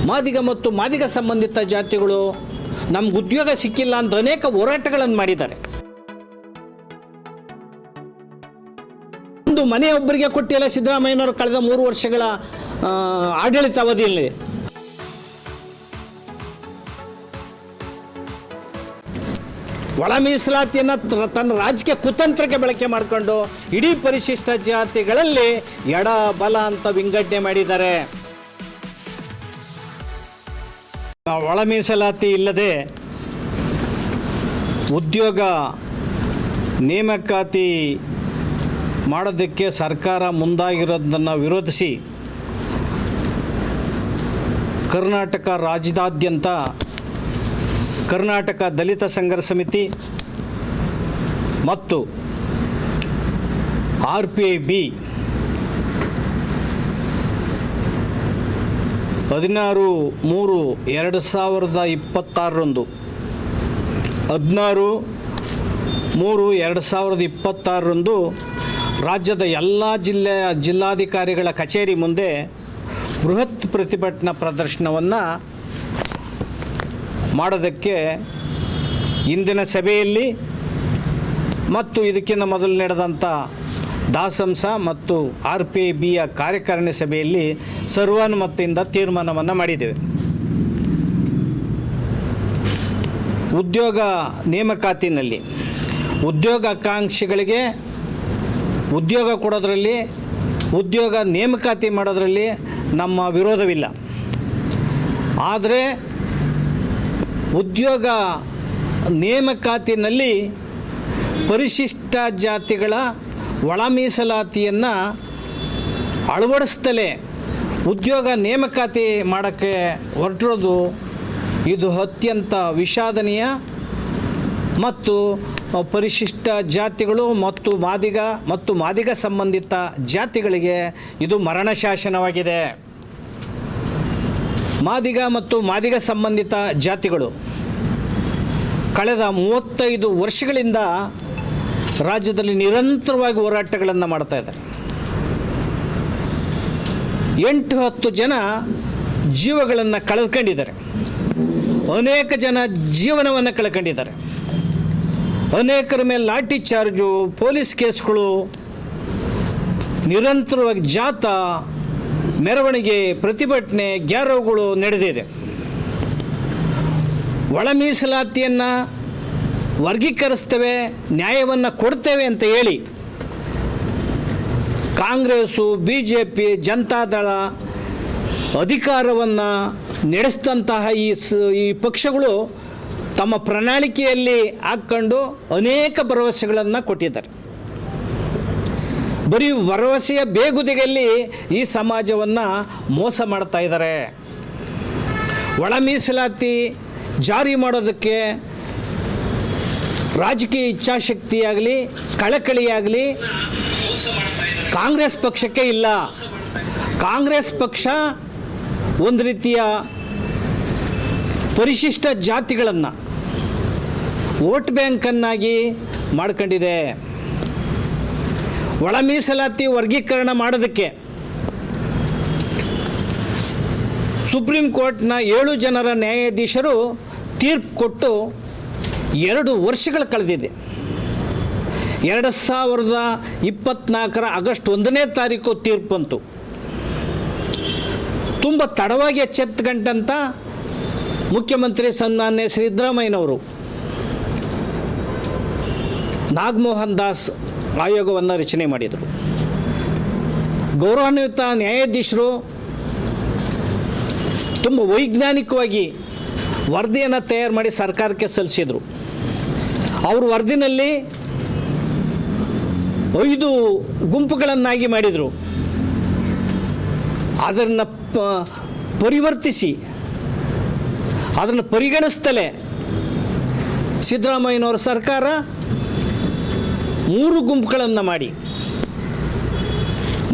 ಮಾದಿಗ ಮತ್ತು ಮಾದಿಗ ಸಂಬಂಧಿತ ಜಾತಿಗಳು ನಮ್ಗೆ ಉದ್ಯೋಗ ಸಿಕ್ಕಿಲ್ಲ ಅಂತ ಅನೇಕ ಹೋರಾಟಗಳನ್ನು ಮಾಡಿದ್ದಾರೆ. ಒಂದು ಮನೆಯೊಬ್ಬರಿಗೆ ಕೊಟ್ಟಿಲ್ಲ ಸಿದ್ದರಾಮಯ್ಯನವರು ಕಳೆದ 3 ವರ್ಷಗಳ ಆಡಳಿತ ಅವಧಿಯಲ್ಲಿ. ಒಳ ಮೀಸಲಾತಿಯನ್ನು ತನ್ನ ರಾಜಕೀಯ ಕುತಂತ್ರಕ್ಕೆ ಬಳಕೆ ಮಾಡಿಕೊಂಡು ಇಡೀ ಪರಿಶಿಷ್ಟ ಜಾತಿಗಳಲ್ಲಿ ಎಡ ಬಲ ಅಂತ ವಿಂಗಡಣೆ ಮಾಡಿದ್ದಾರೆ. ಒಳ ಮೀಸಲಾತಿ ಇಲ್ಲದೆ ಉದ್ಯೋಗ ನೇಮಕಾತಿ ಮಾಡೋದಕ್ಕೆ ಸರ್ಕಾರ ಮುಂದಾಗಿರೋದನ್ನು ವಿರೋಧಿಸಿ ಕರ್ನಾಟಕ ರಾಜ್ಯದಾದ್ಯಂತ ಕರ್ನಾಟಕ ದಲಿತ ಸಂಘರ್ಷ ಸಮಿತಿ ಮತ್ತು RPIB 16/3/2026 16/3/2026 ರಾಜ್ಯದ ಎಲ್ಲ ಜಿಲ್ಲಾಧಿಕಾರಿಗಳ ಕಚೇರಿ ಮುಂದೆ ಬೃಹತ್ ಪ್ರತಿಭಟನಾ ಪ್ರದರ್ಶನವನ್ನು ಮಾಡೋದಕ್ಕೆ ಇಂದಿನ ಸಭೆಯಲ್ಲಿ ಮತ್ತು ಇದಕ್ಕಿಂತ ಮೊದಲು ನಡೆದಂಥ ದಾಸಂಸ ಮತ್ತು RPIBಯ ಕಾರ್ಯಕಾರಿಣಿ ಸಭೆಯಲ್ಲಿ ಸರ್ವಾನುಮತದಿಂದ ತೀರ್ಮಾನವನ್ನು ಮಾಡಿದ್ದೇವೆ. ಉದ್ಯೋಗ ನೇಮಕಾತಿನಲ್ಲಿ ಉದ್ಯೋಗಾಕಾಂಕ್ಷಿಗಳಿಗೆ ಉದ್ಯೋಗ ಕೊಡೋದರಲ್ಲಿ, ಉದ್ಯೋಗ ನೇಮಕಾತಿ ಮಾಡೋದರಲ್ಲಿ ನಮ್ಮ ವಿರೋಧವಿಲ್ಲ. ಆದರೆ ಉದ್ಯೋಗ ನೇಮಕಾತಿನಲ್ಲಿ ಪರಿಶಿಷ್ಟ ಜಾತಿಗಳ ಒಳ ಮೀಸಲಾತಿಯನ್ನು ಅಳವಡಿಸ್ತಲೇ ಉದ್ಯೋಗ ನೇಮಕಾತಿ ಮಾಡೋಕ್ಕೆ ಹೊರಟಿರೋದು ಇದು ಅತ್ಯಂತ ವಿಷಾದನೀಯ ಮತ್ತು ಪರಿಶಿಷ್ಟ ಜಾತಿಗಳು ಮತ್ತು ಮಾದಿಗ ಸಂಬಂಧಿತ ಜಾತಿಗಳಿಗೆ ಇದು ಮರಣ ಶಾಸನವಾಗಿದೆ. ಮಾದಿಗ ಮತ್ತು ಮಾದಿಗ ಸಂಬಂಧಿತ ಜಾತಿಗಳು ಕಳೆದ 35 ವರ್ಷಗಳಿಂದ ರಾಜ್ಯದಲ್ಲಿ ನಿರಂತರವಾಗಿ ಹೋರಾಟಗಳನ್ನು ಮಾಡ್ತಾ ಇದ್ದಾರೆ. 8-10 ಜನ ಜೀವಗಳನ್ನು ಕಳೆದುಕೊಂಡಿದ್ದಾರೆ. ಅನೇಕ ಜನ ಜೀವನವನ್ನು ಕಳ್ಕೊಂಡಿದ್ದಾರೆ. ಅನೇಕರ ಮೇಲೆ ಲಾಠಿ ಚಾರ್ಜು, ಪೊಲೀಸ್ ಕೇಸ್ಗಳು, ನಿರಂತರವಾಗಿ ಜಾಥಾ, ಮೆರವಣಿಗೆ, ಪ್ರತಿಭಟನೆ, ಗ್ಯಾರೋಗಳು ನಡೆದಿದೆ. ಒಳ ಮೀಸಲಾತಿಯನ್ನು ವರ್ಗೀಕರಿಸ್ತೇವೆ, ನ್ಯಾಯವನ್ನು ಕೊಡ್ತೇವೆ ಅಂತ ಹೇಳಿ ಕಾಂಗ್ರೆಸ್ಸು, BJP, ಜನತಾದಳ ಅಧಿಕಾರವನ್ನು ನಡೆಸಿದಂತಹ ಈ ಪಕ್ಷಗಳು ತಮ್ಮ ಪ್ರಣಾಳಿಕೆಯಲ್ಲಿ ಹಾಕ್ಕೊಂಡು ಅನೇಕ ಭರವಸೆಗಳನ್ನು ಕೊಟ್ಟಿದ್ದಾರೆ. ಬರೀ ಭರವಸೆಯ ಬೇಗುದಿಗೆಯಲ್ಲಿ ಈ ಸಮಾಜವನ್ನು ಮೋಸ ಮಾಡ್ತಾ ಇದ್ದಾರೆ. ಒಳ ಮೀಸಲಾತಿ ಜಾರಿ ಮಾಡೋದಕ್ಕೆ ರಾಜಕೀಯ ಇಚ್ಛಾಶಕ್ತಿಯಾಗಲಿ ಕಳಕಳಿಯಾಗಲಿ ಕಾಂಗ್ರೆಸ್ ಪಕ್ಷಕ್ಕೆ ಇಲ್ಲ. ಕಾಂಗ್ರೆಸ್ ಪಕ್ಷ ಒಂದು ರೀತಿಯ ಪರಿಶಿಷ್ಟ ಜಾತಿಗಳನ್ನು ವೋಟ್ ಬ್ಯಾಂಕನ್ನಾಗಿ ಮಾಡ್ಕೊಂಡಿದೆ. ಒಳ ಮೀಸಲಾತಿ ವರ್ಗೀಕರಣ ಮಾಡೋದಕ್ಕೆ ಸುಪ್ರೀಂ ಕೋರ್ಟ್ನ 7 ಜನರ ನ್ಯಾಯಾಧೀಶರು ತೀರ್ಪು ಕೊಟ್ಟು 2 ವರ್ಷಗಳು ಕಳೆದಿದೆ. 2024 ಆಗಸ್ಟ್ 1ನೇ ತಾರೀಕು ತೀರ್ಪು ಬಂತು. ತುಂಬ ತಡವಾಗಿ ಎಚ್ಚೆತ್ತುಕೊಂಡಂಥ ಮುಖ್ಯಮಂತ್ರಿ ಸನ್ಮಾನ್ಯ ಸಿದ್ದರಾಮಯ್ಯನವರು ನಾಗಮೋಹನ್ ದಾಸ್ ಆಯೋಗವನ್ನು ರಚನೆ ಮಾಡಿದರು. ಗೌರವಾನ್ವಿತ ನ್ಯಾಯಾಧೀಶರು ತುಂಬ ವೈಜ್ಞಾನಿಕವಾಗಿ ವರದಿಯನ್ನು ತಯಾರು ಮಾಡಿ ಸರ್ಕಾರಕ್ಕೆ ಸಲ್ಲಿಸಿದರು. ಅವ್ರ ವರದಿನಲ್ಲಿ 5 ಗುಂಪುಗಳನ್ನಾಗಿ ಮಾಡಿದರು. ಅದನ್ನು ಪರಿವರ್ತಿಸಿ ಅದನ್ನು ಪರಿಗಣಿಸ್ತಲೇ ಸಿದ್ದರಾಮಯ್ಯನವರ ಸರ್ಕಾರ 3 ಗುಂಪುಗಳನ್ನು ಮಾಡಿ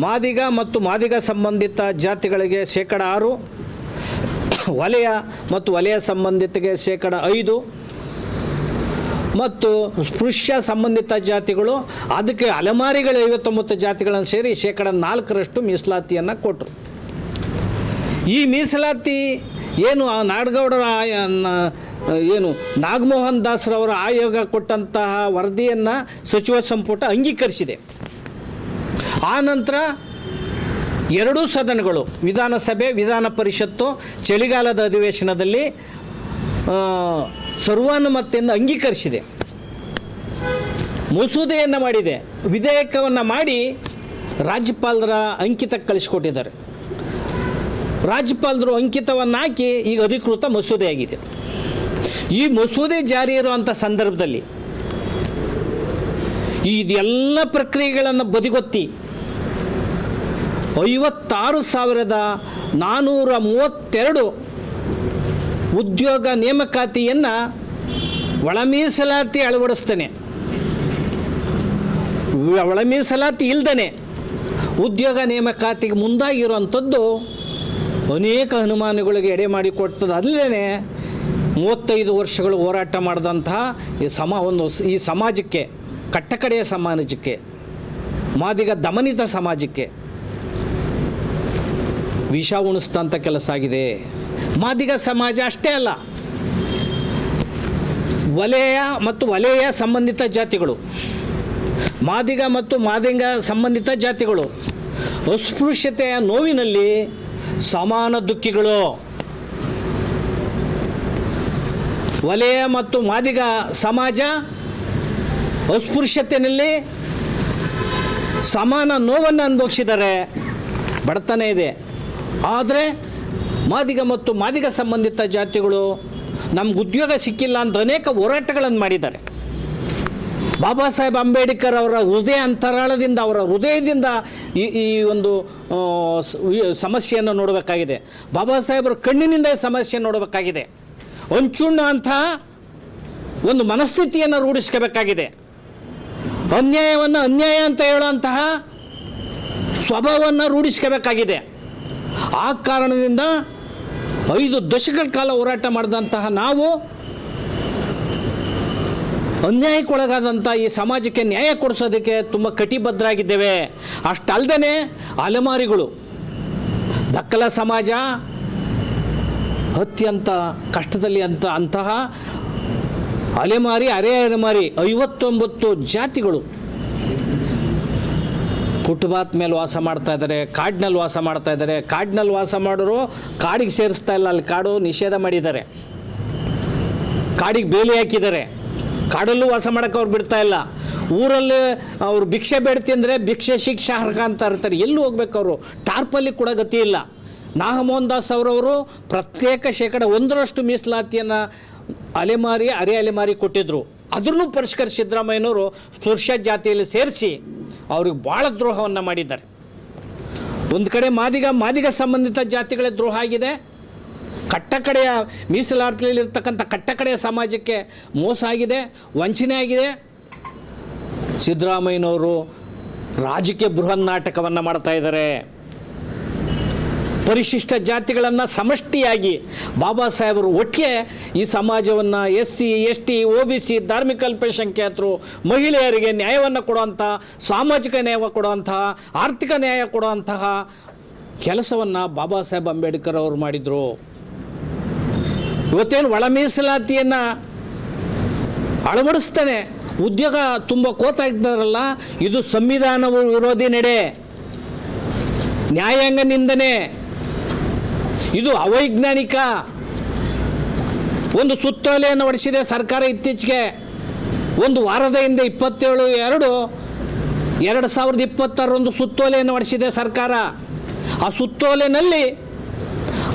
ಮಾದಿಗ ಮತ್ತು ಮಾದಿಗ ಸಂಬಂಧಿತ ಜಾತಿಗಳಿಗೆ 6%, ವಲಯ ಮತ್ತು ವಲಯ ಸಂಬಂಧಿತಗೆ 5% ಮತ್ತು ಸ್ಪೃಶ್ಯ ಸಂಬಂಧಿತ ಜಾತಿಗಳು ಅದಕ್ಕೆ ಅಲೆಮಾರಿಗಳು 59 ಜಾತಿಗಳನ್ನು ಸೇರಿ 4% ಮೀಸಲಾತಿಯನ್ನು ಕೊಟ್ಟರು. ಈ ಮೀಸಲಾತಿ ಏನು ಆ ನಾಡಗೌಡರ ಏನು ನಾಗಮೋಹನ್ ದಾಸ್ರವರ ಆಯೋಗ ಕೊಟ್ಟಂತಹ ವರದಿಯನ್ನು ಸಚಿವ ಸಂಪುಟ ಅಂಗೀಕರಿಸಿದೆ. ಆ ನಂತರ ಎರಡೂ ಸದನಗಳು, ವಿಧಾನಸಭೆ, ವಿಧಾನ ಪರಿಷತ್ತು ಚಳಿಗಾಲದ ಅಧಿವೇಶನದಲ್ಲಿ ಸರ್ವಾನುಮತದಿಂದ ಅಂಗೀಕರಿಸಿದೆ, ಮಸೂದೆಯನ್ನು ಮಾಡಿದೆ, ವಿಧೇಯಕವನ್ನು ಮಾಡಿ ರಾಜ್ಯಪಾಲರ ಅಂಕಿತಕ್ಕೆ ಕಳಿಸ್ಕೊಟ್ಟಿದ್ದಾರೆ. ರಾಜ್ಯಪಾಲರು ಅಂಕಿತವನ್ನು ಹಾಕಿ ಈಗ ಅಧಿಕೃತ ಮಸೂದೆಯಾಗಿದೆ. ಈ ಮಸೂದೆ ಜಾರಿ ಇರುವಂಥ ಸಂದರ್ಭದಲ್ಲಿ ಇದೆಲ್ಲ ಪ್ರಕ್ರಿಯೆಗಳನ್ನು ಬದಿಗೊತ್ತಿ 56,432 ಉದ್ಯೋಗ ನೇಮಕಾತಿಯನ್ನು ಒಳ ಮೀಸಲಾತಿ ಅಳವಡಿಸ್ತೇನೆ, ಒಳ ಮೀಸಲಾತಿ ಇಲ್ದೇ ಉದ್ಯೋಗ ನೇಮಕಾತಿಗೆ ಮುಂದಾಗಿರುವಂಥದ್ದು ಅನೇಕ ಅನುಮಾನಗಳಿಗೆ ಎಡೆ ಮಾಡಿಕೊಟ್ಟದ್ದು. ಅಲ್ಲದೇ 35 ವರ್ಷಗಳು ಹೋರಾಟ ಮಾಡಿದಂತಹ ಈ ಸಮಾಜಕ್ಕೆ, ಕಟ್ಟಕಡೆಯ ಸಮಾಜಕ್ಕೆ, ಮಾದಿಗ ದಮನಿತ ಸಮಾಜಕ್ಕೆ ವಿಷ ಉಣಿಸ್ತಂಥ ಕೆಲಸ ಆಗಿದೆ. ಮಾದಿಗ ಸಮಾಜ ಅಷ್ಟೇ ಅಲ್ಲ, ವಲಯ ಮತ್ತು ವಲಯ ಸಂಬಂಧಿತ ಜಾತಿಗಳು, ಮಾದಿಗ ಮತ್ತು ಮಾದಿಗ ಸಂಬಂಧಿತ ಜಾತಿಗಳು ಅಸ್ಪೃಶ್ಯತೆಯ ನೋವಿನಲ್ಲಿ ಸಮಾನ ದುಃಖಿಗಳು. ವಲಯ ಮತ್ತು ಮಾದಿಗ ಸಮಾಜ ಅಸ್ಪೃಶ್ಯತೆಯಲ್ಲಿ ಸಮಾನ ನೋವನ್ನು ಅನುಭವಿಸಿದ್ದಾರೆ, ಬಡತನ ಇದೆ. ಆದರೆ ಮಾದಿಗ ಮತ್ತು ಮಾದಿಗ ಸಂಬಂಧಿತ ಜಾತಿಗಳು ನಮ್ಗೆ ಉದ್ಯೋಗ ಸಿಕ್ಕಿಲ್ಲ ಅಂತ ಅನೇಕ ಹೋರಾಟಗಳನ್ನು ಮಾಡಿದ್ದಾರೆ. ಬಾಬಾ ಸಾಹೇಬ್ ಅಂಬೇಡ್ಕರ್ ಅವರ ಹೃದಯ ಅಂತರಾಳದಿಂದ, ಅವರ ಹೃದಯದಿಂದ ಈ ಒಂದು ಸಮಸ್ಯೆಯನ್ನು ನೋಡಬೇಕಾಗಿದೆ. ಬಾಬಾ ಸಾಹೇಬರ ಕಣ್ಣಿನಿಂದ ಈ ಸಮಸ್ಯೆ ನೋಡಬೇಕಾಗಿದೆ. ಹೊಂಚುಣ್ಣ ಅಂಥ ಒಂದು ಮನಸ್ಥಿತಿಯನ್ನು ರೂಢಿಸ್ಕೋಬೇಕಾಗಿದೆ. ಅನ್ಯಾಯವನ್ನು ಅನ್ಯಾಯ ಅಂತ ಹೇಳುವಂತಹ ಸ್ವಭಾವವನ್ನು ರೂಢಿಸ್ಕೋಬೇಕಾಗಿದೆ. ಆ ಕಾರಣದಿಂದ 5 ದಶಕಗಳ ಕಾಲ ಹೋರಾಟ ಮಾಡಿದಂತಹ ನಾವು ಅನ್ಯಾಯಕ್ಕೊಳಗಾದಂಥ ಈ ಸಮಾಜಕ್ಕೆ ನ್ಯಾಯ ಕೊಡಿಸೋದಕ್ಕೆ ತುಂಬ ಕಟಿಬದ್ಧರಾಗಿದ್ದೇವೆ. ಅಷ್ಟಲ್ಲದೆ ಅಲೆಮಾರಿಗಳು, ದಕ್ಕಲ ಸಮಾಜ ಅತ್ಯಂತ ಕಷ್ಟದಲ್ಲಿ ಅಂತಹ ಅಲೆಮಾರಿ, ಅಲೆಮಾರಿ 59 ಜಾತಿಗಳು ಫುಟ್ಪಾತ್ ಮೇಲೆ ವಾಸ ಮಾಡ್ತಾ ಇದ್ದಾರೆ, ಕಾಡಿನಲ್ಲಿ ವಾಸ ಮಾಡ್ತಾ ಇದ್ದಾರೆ. ಕಾಡಿನಲ್ಲಿ ವಾಸ ಮಾಡೋರು ಕಾಡಿಗೆ ಸೇರಿಸ್ತಾ ಇಲ್ಲ, ಅಲ್ಲಿ ಕಾಡು ನಿಷೇಧ ಮಾಡಿದ್ದಾರೆ, ಕಾಡಿಗೆ ಬೇಲಿ ಹಾಕಿದ್ದಾರೆ, ಕಾಡಲ್ಲೂ ವಾಸ ಮಾಡೋಕ್ಕೆ ಅವ್ರು ಬಿಡ್ತಾ ಇಲ್ಲ. ಊರಲ್ಲಿ ಅವರು ಭಿಕ್ಷೆ ಬೇಡ್ತಿ ಅಂದರೆ ಭಿಕ್ಷೆ ಶಿಕ್ಷಾರ್ಹ ಅಂತ ಇರ್ತಾರೆ, ಎಲ್ಲೂ ಹೋಗ್ಬೇಕು ಅವರು, ಟಾರ್ಪಲ್ಲಿ ಕೂಡ ಗತಿ ಇಲ್ಲ. ನಾಗಮೋಹನ್ ದಾಸ್ ಅವರವರು ಪ್ರತ್ಯೇಕ 1% ಮೀಸಲಾತಿಯನ್ನು ಅಲೆಮಾರಿ, ಅಲೆಮಾರಿ ಕೊಟ್ಟಿದ್ದರು. ಅದನ್ನು ಪರಿಷ್ಕರಿಸಿ ಸಿದ್ದರಾಮಯ್ಯನವರು ಸ್ಪೃಶ್ಯ ಜಾತಿಯಲ್ಲಿ ಸೇರಿಸಿ ಅವ್ರಿಗೆ ಭಾಳ ದ್ರೋಹವನ್ನು ಮಾಡಿದ್ದಾರೆ. ಒಂದು ಕಡೆ ಮಾದಿಗ ಸಂಬಂಧಿತ ಜಾತಿಗಳ ದ್ರೋಹ ಆಗಿದೆ, ಕಟ್ಟಕಡೆಯ ಮೀಸಲಾತಿಯಲ್ಲಿರ್ತಕ್ಕಂಥ ಕಟ್ಟಕಡೆಯ ಸಮಾಜಕ್ಕೆ ಮೋಸ ಆಗಿದೆ, ವಂಚನೆ ಆಗಿದೆ. ಸಿದ್ದರಾಮಯ್ಯನವರು ರಾಜಕೀಯ ಬೃಹನ್ ನಾಟಕವನ್ನು ಮಾಡ್ತಾ ಇದ್ದಾರೆ. ಪರಿಶಿಷ್ಟ ಜಾತಿಗಳನ್ನು ಸಮಷ್ಟಿಯಾಗಿ ಬಾಬಾ ಸಾಹೇಬರು ಒಟ್ಟಿಗೆ ಈ ಸಮಾಜವನ್ನು SC, ST, OBC, ಧಾರ್ಮಿಕ ಅಲ್ಪಸಂಖ್ಯಾತರು, ಮಹಿಳೆಯರಿಗೆ ನ್ಯಾಯವನ್ನು ಕೊಡುವಂಥ, ಸಾಮಾಜಿಕ ನ್ಯಾಯ ಕೊಡುವಂತಹ, ಆರ್ಥಿಕ ನ್ಯಾಯ ಕೊಡುವಂತಹ ಕೆಲಸವನ್ನು ಬಾಬಾ ಸಾಹೇಬ್ ಅಂಬೇಡ್ಕರ್ ಅವರು ಮಾಡಿದರು. ಇವತ್ತೇನು ಒಳ ಮೀಸಲಾತಿಯನ್ನು ಅಳವಡಿಸ್ತಾನೆ ಉದ್ಯೋಗ ತುಂಬ ಕೋತಾ ಇದ್ದಾರಲ್ಲ, ಇದು ಸಂವಿಧಾನ ವಿರೋಧಿ ನಡೆ, ನ್ಯಾಯಾಂಗ ನಿಂದನೆ, ಇದು ಅವೈಜ್ಞಾನಿಕ. ಒಂದು ಸುತ್ತೋಲೆಯನ್ನು ಹೊರಡಿಸಿದೆ ಸರ್ಕಾರ ಇತ್ತೀಚೆಗೆ, ಒಂದು ವಾರದ ಹಿಂದೆ 27/7/2026 ಸುತ್ತೋಲೆಯನ್ನು ಹೊರಡಿಸಿದೆ ಸರ್ಕಾರ. ಆ ಸುತ್ತೋಲೆನಲ್ಲಿ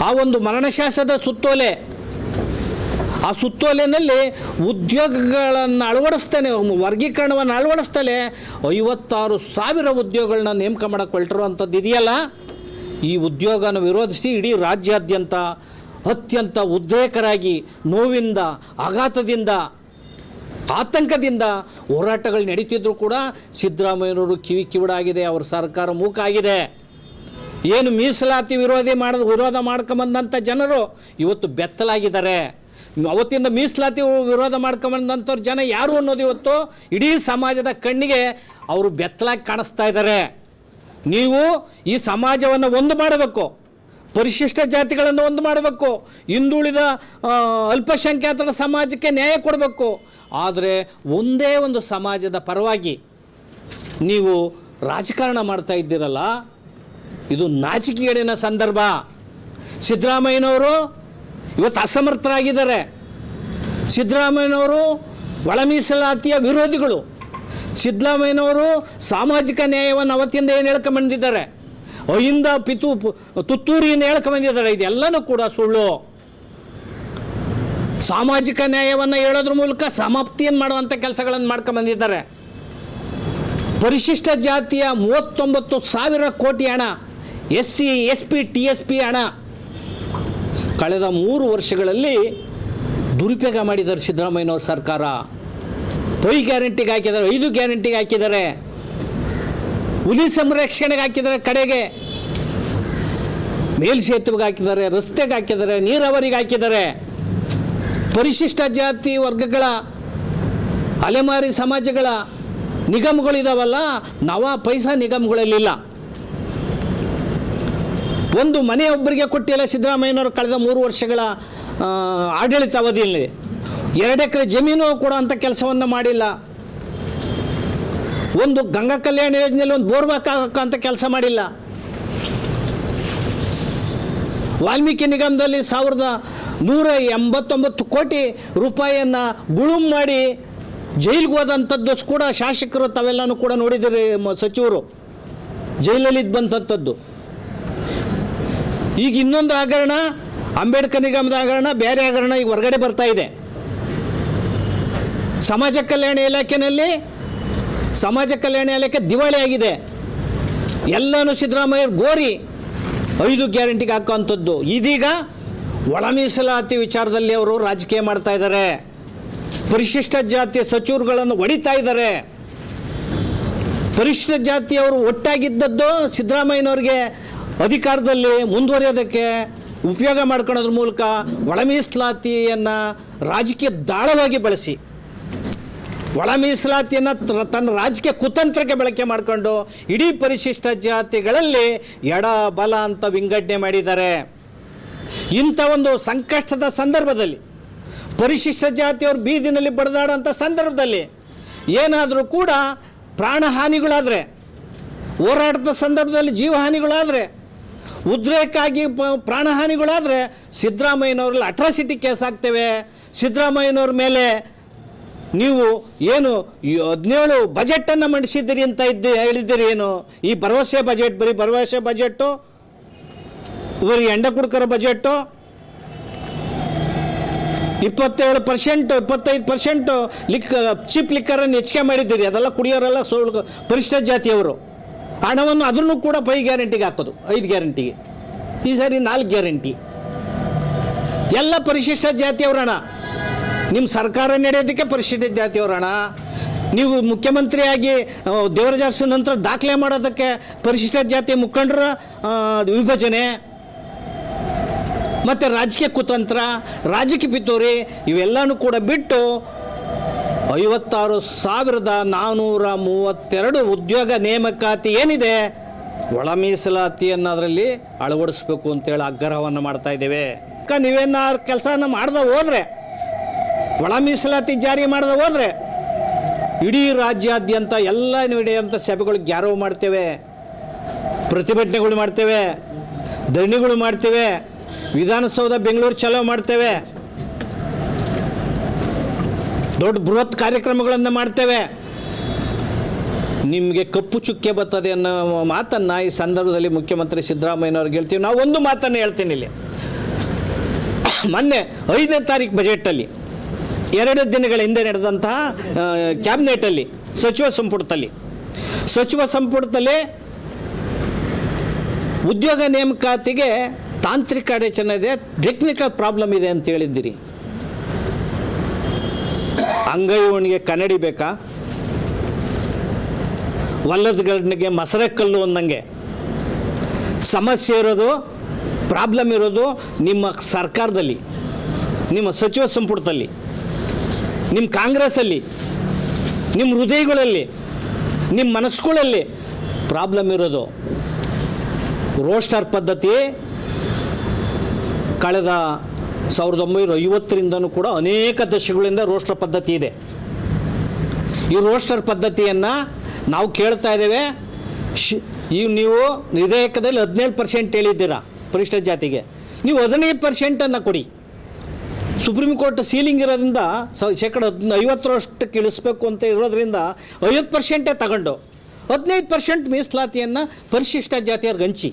ಆ ಒಂದು ಮರಣಶಾಸನದ ಸುತ್ತೋಲೆ, ಆ ಸುತ್ತೋಲೆಯಲ್ಲಿ ಉದ್ಯೋಗಗಳನ್ನು ಅಳವಡಿಸ್ತಾನೆ, ವರ್ಗೀಕರಣವನ್ನು ಅಳವಡಿಸ್ತಾನೆ 56,000 ಉದ್ಯೋಗಗಳನ್ನ ನೇಮಕ ಮಾಡೋಕ್ಕೆ ಹೊರಟಿರುವಂಥದ್ದು ಇದೆಯಲ್ಲ, ಈ ಉದ್ಯೋಗನ ವಿರೋಧಿಸಿ ಇಡೀ ರಾಜ್ಯಾದ್ಯಂತ ಅತ್ಯಂತ ಉದ್ರೇಕರಾಗಿ ನೋವಿಂದ, ಆಘಾತದಿಂದ, ಆತಂಕದಿಂದ ಹೋರಾಟಗಳು ನಡೀತಿದ್ರು ಕೂಡ ಸಿದ್ದರಾಮಯ್ಯನವರು ಕಿವಿಡಾಗಿದೆ, ಅವ್ರ ಸರ್ಕಾರ ಮೂಕ ಆಗಿದೆ. ಏನು ಮೀಸಲಾತಿ ವಿರೋಧ ಮಾಡ್ಕೊಂಬಂದಂಥ ಜನರು ಇವತ್ತು ಬೆತ್ತಲಾಗಿದ್ದಾರೆ. ಅವತ್ತಿಂದ ಮೀಸಲಾತಿ ವಿರೋಧ ಮಾಡ್ಕೊಂಬಂದಂಥವ್ರು ಜನ ಯಾರು ಅನ್ನೋದು ಇವತ್ತು ಇಡೀ ಸಮಾಜದ ಕಣ್ಣಿಗೆ ಅವರು ಬೆತ್ತಲಾಗಿ ಕಾಣಿಸ್ತಾ ಇದ್ದಾರೆ. ನೀವು ಈ ಸಮಾಜವನ್ನು ಒಂದು ಮಾಡಬೇಕು, ಪರಿಶಿಷ್ಟ ಜಾತಿಗಳನ್ನು ಒಂದು ಮಾಡಬೇಕು, ಹಿಂದುಳಿದ ಅಲ್ಪಸಂಖ್ಯಾತರ ಸಮಾಜಕ್ಕೆ ನ್ಯಾಯ ಕೊಡಬೇಕು. ಆದರೆ ಒಂದೇ ಒಂದು ಸಮಾಜದ ಪರವಾಗಿ ನೀವು ರಾಜಕಾರಣ ಮಾಡ್ತಾ ಇದ್ದೀರಲ್ಲ, ಇದು ನಾಚಿಕೆಗೇಡಿನ ಸಂದರ್ಭ. ಸಿದ್ದರಾಮಯ್ಯನವರು ಇವತ್ತು ಅಸಮರ್ಥರಾಗಿದ್ದಾರೆ. ಸಿದ್ದರಾಮಯ್ಯನವರು ಒಳ ಮೀಸಲಾತಿಯ ವಿರೋಧಿಗಳು. ಸಿದ್ದರಾಮಯ್ಯನವರು ಸಾಮಾಜಿಕ ನ್ಯಾಯವನ್ನು ಅವತ್ತಿಂದ ಏನು ಹೇಳ್ಕೊಂಬಂದಿದ್ದಾರೆ, ಅಹಿಂದ ತುತ್ತೂರಿಯನ್ನು ಹೇಳ್ಕೊಂಬಂದಿದ್ದಾರೆ. ಇದೆಲ್ಲನೂ ಕೂಡ ಸುಳ್ಳು. ಸಾಮಾಜಿಕ ನ್ಯಾಯವನ್ನು ಹೇಳೋದ್ರ ಮೂಲಕ ಸಮಾಪ್ತಿಯನ್ನು ಮಾಡುವಂಥ ಕೆಲಸಗಳನ್ನು ಮಾಡ್ಕೊಂಬಂದಿದ್ದಾರೆ. ಪರಿಶಿಷ್ಟ ಜಾತಿಯ 39,000 ಕೋಟಿ ಹಣ, SC SP TSP ಹಣ ಕಳೆದ 3 ವರ್ಷಗಳಲ್ಲಿ ದುರುಪಯೋಗ ಮಾಡಿದ್ದಾರೆ ಸಿದ್ದರಾಮಯ್ಯನವ್ರ ಸರ್ಕಾರ. 5 ಗ್ಯಾರಂಟಿಗೆ ಹಾಕಿದ್ದಾರೆ, 5 ಗ್ಯಾರಂಟಿಗೆ ಹಾಕಿದ್ದಾರೆ, ಹುಲಿ ಸಂರಕ್ಷಣೆಗೆ ಹಾಕಿದ್ದಾರೆ, ಕಡೆಗೆ ಮೇಲ್ಸೇತುವೆಗೆ ಹಾಕಿದ್ದಾರೆ, ರಸ್ತೆಗೆ ಹಾಕಿದ್ದಾರೆ, ನೀರಾವರಿಗೆ ಹಾಕಿದ್ದಾರೆ. ಪರಿಶಿಷ್ಟ ಜಾತಿ ವರ್ಗಗಳ ಅಲೆಮಾರಿ ಸಮಾಜಗಳ ನಿಗಮಗಳಿದಾವಲ್ಲ, ನವಾ ಪೈಸಾ ನಿಗಮಗಳಲ್ಲಿಲ್ಲ. ಒಂದು ಮನೆ ಒಬ್ಬರಿಗೆ ಕೊಟ್ಟಿಲ್ಲ ಸಿದ್ದರಾಮಯ್ಯನವರು ಕಳೆದ 3 ವರ್ಷಗಳ ಆಡಳಿತ ಅವಧಿಯಲ್ಲಿ. 2 ಎಕರೆ ಜಮೀನು ಕೊಡುವಂಥ ಕೆಲಸವನ್ನು ಮಾಡಿಲ್ಲ. ಒಂದು ಗಂಗಾ ಕಲ್ಯಾಣ ಯೋಜನೆಯಲ್ಲಿ ಒಂದು ಬೋರ್ವೆಲ್ ಹಾಕಂತ ಕೆಲಸ ಮಾಡಿಲ್ಲ. ವಾಲ್ಮೀಕಿ ನಿಗಮದಲ್ಲಿ 1,189 ಕೋಟಿ ರೂಪಾಯಿಯನ್ನು ಗುಳುಂ ಮಾಡಿ ಜೈಲಿಗೆ ಹೋದಂಥದ್ದು ಕೂಡ ಶಾಸಕರು ತಾವೆಲ್ಲನೂ ಕೂಡ ನೋಡಿದ್ದೀರಿ. ಸಚಿವರು ಜೈಲಲ್ಲಿ ಬಂದಂಥದ್ದು. ಈಗ ಇನ್ನೊಂದು ಹಗರಣ, ಅಂಬೇಡ್ಕರ್ ನಿಗಮದ ಹಗರಣ, ಬೇರೆ ಹಗರಣ ಈಗ ಹೊರಗಡೆ ಬರ್ತಾ ಇದೆ. ಸಮಾಜ ಕಲ್ಯಾಣ ಇಲಾಖೆ ದಿವಾಳಿ ಆಗಿದೆ. ಎಲ್ಲನೂ ಸಿದ್ದರಾಮಯ್ಯ ಗೋರಿ 5 ಗ್ಯಾರಂಟಿಗೆ ಹಾಕುವಂಥದ್ದು. ಇದೀಗ ಒಳ ಮೀಸಲಾತಿ ವಿಚಾರದಲ್ಲಿ ಅವರು ರಾಜಕೀಯ ಮಾಡ್ತಾ ಇದ್ದಾರೆ. ಪರಿಶಿಷ್ಟ ಜಾತಿಯ ಸಚಿವರುಗಳನ್ನು ಹೊಡಿತಾ ಇದ್ದಾರೆ. ಪರಿಶಿಷ್ಟ ಜಾತಿಯವರು ಒಟ್ಟಾಗಿದ್ದದ್ದು ಸಿದ್ದರಾಮಯ್ಯನವ್ರಿಗೆ ಅಧಿಕಾರದಲ್ಲಿ ಮುಂದುವರಿಯೋದಕ್ಕೆ ಉಪಯೋಗ ಮಾಡ್ಕೊಳ್ಳೋದ್ರ ಮೂಲಕ ಒಳ ಮೀಸಲಾತಿಯನ್ನು ರಾಜಕೀಯ ದಾಳವಾಗಿ ಬಳಸಿ, ಒಳ ಮೀಸಲಾತಿಯನ್ನು ತನ್ನ ರಾಜಕೀಯ ಕುತಂತ್ರಕ್ಕೆ ಬಳಕೆ ಮಾಡಿಕೊಂಡು ಇಡೀ ಪರಿಶಿಷ್ಟ ಜಾತಿಗಳಲ್ಲಿ ಎಡ ಬಲ ಅಂತ ವಿಂಗಡಣೆ ಮಾಡಿದ್ದಾರೆ. ಇಂಥ ಒಂದು ಸಂಕಷ್ಟದ ಸಂದರ್ಭದಲ್ಲಿ, ಪರಿಶಿಷ್ಟ ಜಾತಿಯವರು ಬೀದಿನಲ್ಲಿ ಬಡಿದಾಡೋಂಥ ಸಂದರ್ಭದಲ್ಲಿ ಏನಾದರೂ ಕೂಡ ಪ್ರಾಣಹಾನಿಗಳಾದರೆ, ಹೋರಾಟದ ಸಂದರ್ಭದಲ್ಲಿ ಜೀವಹಾನಿಗಳಾದರೆ, ಉದ್ರೇಕಾಗಿ ಪ್ರಾಣಹಾನಿಗಳಾದರೆ ಸಿದ್ದರಾಮಯ್ಯನವ್ರಲ್ಲಿ ಅಟ್ರಾಸಿಟಿ ಕೇಸ್ ಹಾಕ್ತೇವೆ. ಸಿದ್ದರಾಮಯ್ಯನವ್ರ ಮೇಲೆ ನೀವು ಏನು 17 ಬಜೆಟನ್ನು ಮಂಡಿಸಿದ್ದೀರಿ ಅಂತ ಹೇಳಿದ್ದೀರಿ. ಏನು ಈ ಭರವಸೆ ಬಜೆಟ್? ಬರೀ ಭರವಸೆ ಬಜೆಟ್ಟು, ಬರೀ ಎಂಡ ಕುಡುಕರ ಬಜೆಟ್ಟು. 27%, 25% ಚೀಪ್ ಲಿಕ್ಕರನ್ನು ಹೆಚ್ಚಿಗೆ ಮಾಡಿದ್ದೀರಿ. ಅದೆಲ್ಲ ಕುಡಿಯೋರೆಲ್ಲ ಪರಿಶಿಷ್ಟ ಜಾತಿಯವರು. ಹಣವನ್ನು ಅದನ್ನು ಕೂಡ 5 ಗ್ಯಾರಂಟಿಗೆ ಹಾಕೋದು, 5 ಗ್ಯಾರಂಟಿಗೆ. ಈ ಸಾರಿ 4 ಗ್ಯಾರಂಟಿ. ಎಲ್ಲ ಪರಿಶಿಷ್ಟ ಜಾತಿಯವರ ಹಣ. ನಿಮ್ಮ ಸರ್ಕಾರ ನಡೆಯೋದಕ್ಕೆ ಪರಿಶಿಷ್ಟ ಜಾತಿಯವರ ಹಣ. ನೀವು ಮುಖ್ಯಮಂತ್ರಿಯಾಗಿ ದೇವರಾಜ ಅರಸು ನಂತರ ದಾಖಲೆ ಮಾಡೋದಕ್ಕೆ ಪರಿಶಿಷ್ಟ ಜಾತಿ ಮುಖಂಡರ ವಿಭಜನೆ, ಮತ್ತು ರಾಜಕೀಯ ಕುತಂತ್ರ, ರಾಜಕೀಯ ಪಿತೂರಿ ಇವೆಲ್ಲನೂ ಕೂಡ ಬಿಟ್ಟು 56,432 ಉದ್ಯೋಗ ನೇಮಕಾತಿ ಏನಿದೆ, ಒಳ ಮೀಸಲಾತಿಯನ್ನು ಅದರಲ್ಲಿ ಅಳವಡಿಸ್ಬೇಕು ಅಂತೇಳಿ ಆಗ್ರಹವನ್ನು ಮಾಡ್ತಾ ಇದ್ದೇವೆ. ನೀವೇನಾರು ಕೆಲಸನ ಮಾಡ್ದೆ ಹೋದರೆ, ಒಳ ಮೀಸಲಾತಿ ಜಾರಿ ಮಾಡದೆ ಹೋದರೆ ಇಡೀ ರಾಜ್ಯಾದ್ಯಂತ ಎಲ್ಲ ನಡೆಯುವಂಥ ಸಭೆಗಳಿಗೆ ಗ್ಯಾರವ್ ಮಾಡ್ತೇವೆ, ಪ್ರತಿಭಟನೆಗಳು ಮಾಡ್ತೇವೆ, ಧರಣಿಗಳು ಮಾಡ್ತೇವೆ, ವಿಧಾನಸೌಧ ಬೆಂಗಳೂರು ಚಲೋ ಮಾಡ್ತೇವೆ, ದೊಡ್ಡ ಬೃಹತ್ ಕಾರ್ಯಕ್ರಮಗಳನ್ನು ಮಾಡ್ತೇವೆ. ನಿಮಗೆ ಕಪ್ಪು ಚುಕ್ಕೆ ಬರ್ತದೆ ಅನ್ನೋ ಮಾತನ್ನು ಈ ಸಂದರ್ಭದಲ್ಲಿ ಮುಖ್ಯಮಂತ್ರಿ ಸಿದ್ದರಾಮಯ್ಯನವ್ರಿಗೆ ಹೇಳ್ತೀವಿ. ನಾವು ಒಂದು ಮಾತನ್ನು ಹೇಳ್ತೀನಿ ಇಲ್ಲಿ. ಮೊನ್ನೆ 5ನೇ ತಾರೀಕು ಬಜೆಟಲ್ಲಿ 2 ದಿನಗಳ ಹಿಂದೆ ನಡೆದಂತಹ ಕ್ಯಾಬಿನೆಟಲ್ಲಿ ಸಚಿವ ಸಂಪುಟದಲ್ಲಿ ಉದ್ಯೋಗ ನೇಮಕಾತಿಗೆ ತಾಂತ್ರಿಕ ಅಡಚಣೆ ಇದೆ, ಟೆಕ್ನಿಕಲ್ ಪ್ರಾಬ್ಲಮ್ ಇದೆ ಅಂತ ಹೇಳಿದ್ದೀರಿ. ಅಂಗೈವಣಿಗೆ ಕನ್ನಡಿ ಬೇಕಾ? ವಲ್ಲದ ಗಂಡಿಗೆ ಮಸರೆ ಕಲ್ಲು ಅಂದಂಗೆ ಸಮಸ್ಯೆ ಇರೋದು, ಪ್ರಾಬ್ಲಮ್ ಇರೋದು ನಿಮ್ಮ ಸರ್ಕಾರದಲ್ಲಿ, ನಿಮ್ಮ ಸಚಿವ ಸಂಪುಟದಲ್ಲಿ, ನಿಮ್ಮ ಕಾಂಗ್ರೆಸ್ಸಲ್ಲಿ, ನಿಮ್ಮ ಹೃದಯಗಳಲ್ಲಿ, ನಿಮ್ಮ ಮನಸ್ಸುಗಳಲ್ಲಿ ಪ್ರಾಬ್ಲಮ್ ಇರೋದು. ರೋಸ್ಟರ್ ಪದ್ಧತಿ, ಕಳೆದ 1950ರಿಂದನೂ ಕೂಡ ಅನೇಕ ದಶಕಗಳಿಂದ ರೋಸ್ಟರ್ ಪದ್ಧತಿ ಇದೆ. ಈ ರೋಸ್ಟರ್ ಪದ್ಧತಿಯನ್ನು ನಾವು ಕೇಳ್ತಾ ಇದ್ದೇವೆ. ನೀವು ವಿಧೇಯಕದಲ್ಲಿ 17% ಹೇಳಿದ್ದೀರಾ ಪರಿಶಿಷ್ಟ ಜಾತಿಗೆ, ನೀವು 15% ಕೊಡಿ. ಸುಪ್ರೀಂ ಕೋರ್ಟ್ ಸೀಲಿಂಗ್ ಇರೋದ್ರಿಂದ 50% ಇಳಿಸ್ಬೇಕು ಅಂತ ಇರೋದ್ರಿಂದ 50% ತಗೊಂಡು 15% ಮೀಸಲಾತಿಯನ್ನು ಪರಿಶಿಷ್ಟ ಜಾತಿಯವ್ರಿಗೆ ಹಂಚಿ,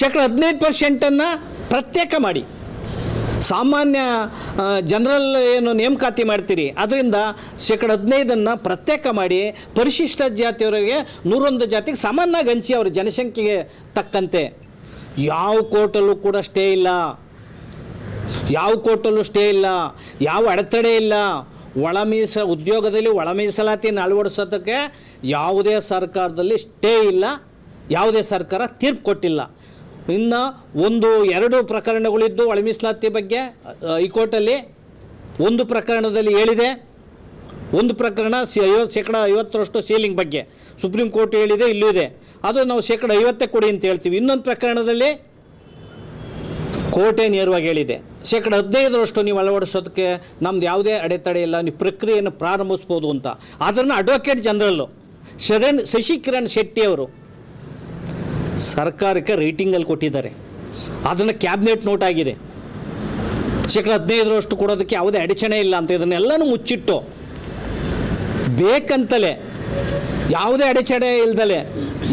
15% ಪ್ರತ್ಯೇಕ ಮಾಡಿ. ಸಾಮಾನ್ಯ ಜನರಲ್ ಏನು ನೇಮಕಾತಿ ಮಾಡ್ತೀರಿ ಅದರಿಂದ 15% ಪ್ರತ್ಯೇಕ ಮಾಡಿ ಪರಿಶಿಷ್ಟ ಜಾತಿಯವರಿಗೆ 101 ಜಾತಿಗೆ ಸಾಮಾನ್ಯವಾಗಿ ಹಂಚಿ ಅವ್ರ ಜನಸಂಖ್ಯೆಗೆ ತಕ್ಕಂತೆ. ಯಾವ ಕೋರ್ಟಲ್ಲೂ ಕೂಡ ಸ್ಟೇ ಇಲ್ಲ, ಯಾವ ಕೋರ್ಟಲ್ಲೂ ಸ್ಟೇ ಇಲ್ಲ, ಯಾವ ಅಡೆತಡೆ ಇಲ್ಲ. ಉದ್ಯೋಗದಲ್ಲಿ ಒಳ ಮೀಸಲಾತಿಯನ್ನು ಅಳವಡಿಸೋದಕ್ಕೆ ಯಾವುದೇ ಸರ್ಕಾರದಲ್ಲಿ ಸ್ಟೇ ಇಲ್ಲ, ಯಾವುದೇ ಸರ್ಕಾರ ತೀರ್ಪು ಕೊಟ್ಟಿಲ್ಲ. ಇನ್ನು 1-2 ಪ್ರಕರಣಗಳಿದ್ದು ಒಳ ಮೀಸಲಾತಿ ಬಗ್ಗೆ ಹೈಕೋರ್ಟಲ್ಲಿ. ಒಂದು ಪ್ರಕರಣದಲ್ಲಿ ಹೇಳಿದೆ, ಒಂದು ಪ್ರಕರಣ 50% ಸೀಲಿಂಗ್ ಬಗ್ಗೆ ಸುಪ್ರೀಂ ಕೋರ್ಟ್ ಹೇಳಿದೆ, ಇಲ್ಲೂ ಇದೆ. ಅದು ನಾವು 50% ಕೊಡಿ ಅಂತ ಹೇಳ್ತೀವಿ. ಇನ್ನೊಂದು ಪ್ರಕರಣದಲ್ಲಿ ಕೋರ್ಟೇ ನೇರವಾಗಿ ಹೇಳಿದೆ 15% ನೀವು ಅಳವಡಿಸೋದಕ್ಕೆ ನಮ್ದು ಯಾವುದೇ ಅಡೆತಡೆ ಇಲ್ಲ, ನೀವು ಪ್ರಕ್ರಿಯೆಯನ್ನು ಪ್ರಾರಂಭಿಸ್ಬೋದು ಅಂತ. ಅದನ್ನು ಅಡ್ವೊಕೇಟ್ ಜನರಲ್ಲು ಶಶಿಕಿರಣ್ ಶೆಟ್ಟಿ ಅವರು ಸರ್ಕಾರಕ್ಕೆ ರೈಟಿಂಗಲ್ಲಿ ಕೊಟ್ಟಿದ್ದಾರೆ. ಅದನ್ನು ಕ್ಯಾಬಿನೆಟ್ ನೋಟ್ ಆಗಿದೆ. 15% ಕೊಡೋದಕ್ಕೆ ಯಾವುದೇ ಅಡಚಣೆ ಇಲ್ಲ ಅಂತ. ಇದನ್ನೆಲ್ಲನೂ ಮುಚ್ಚಿಟ್ಟು ಬೇಕಂತಲೇ ಯಾವುದೇ ಅಡಚಣೆ ಇಲ್ದಲೆ,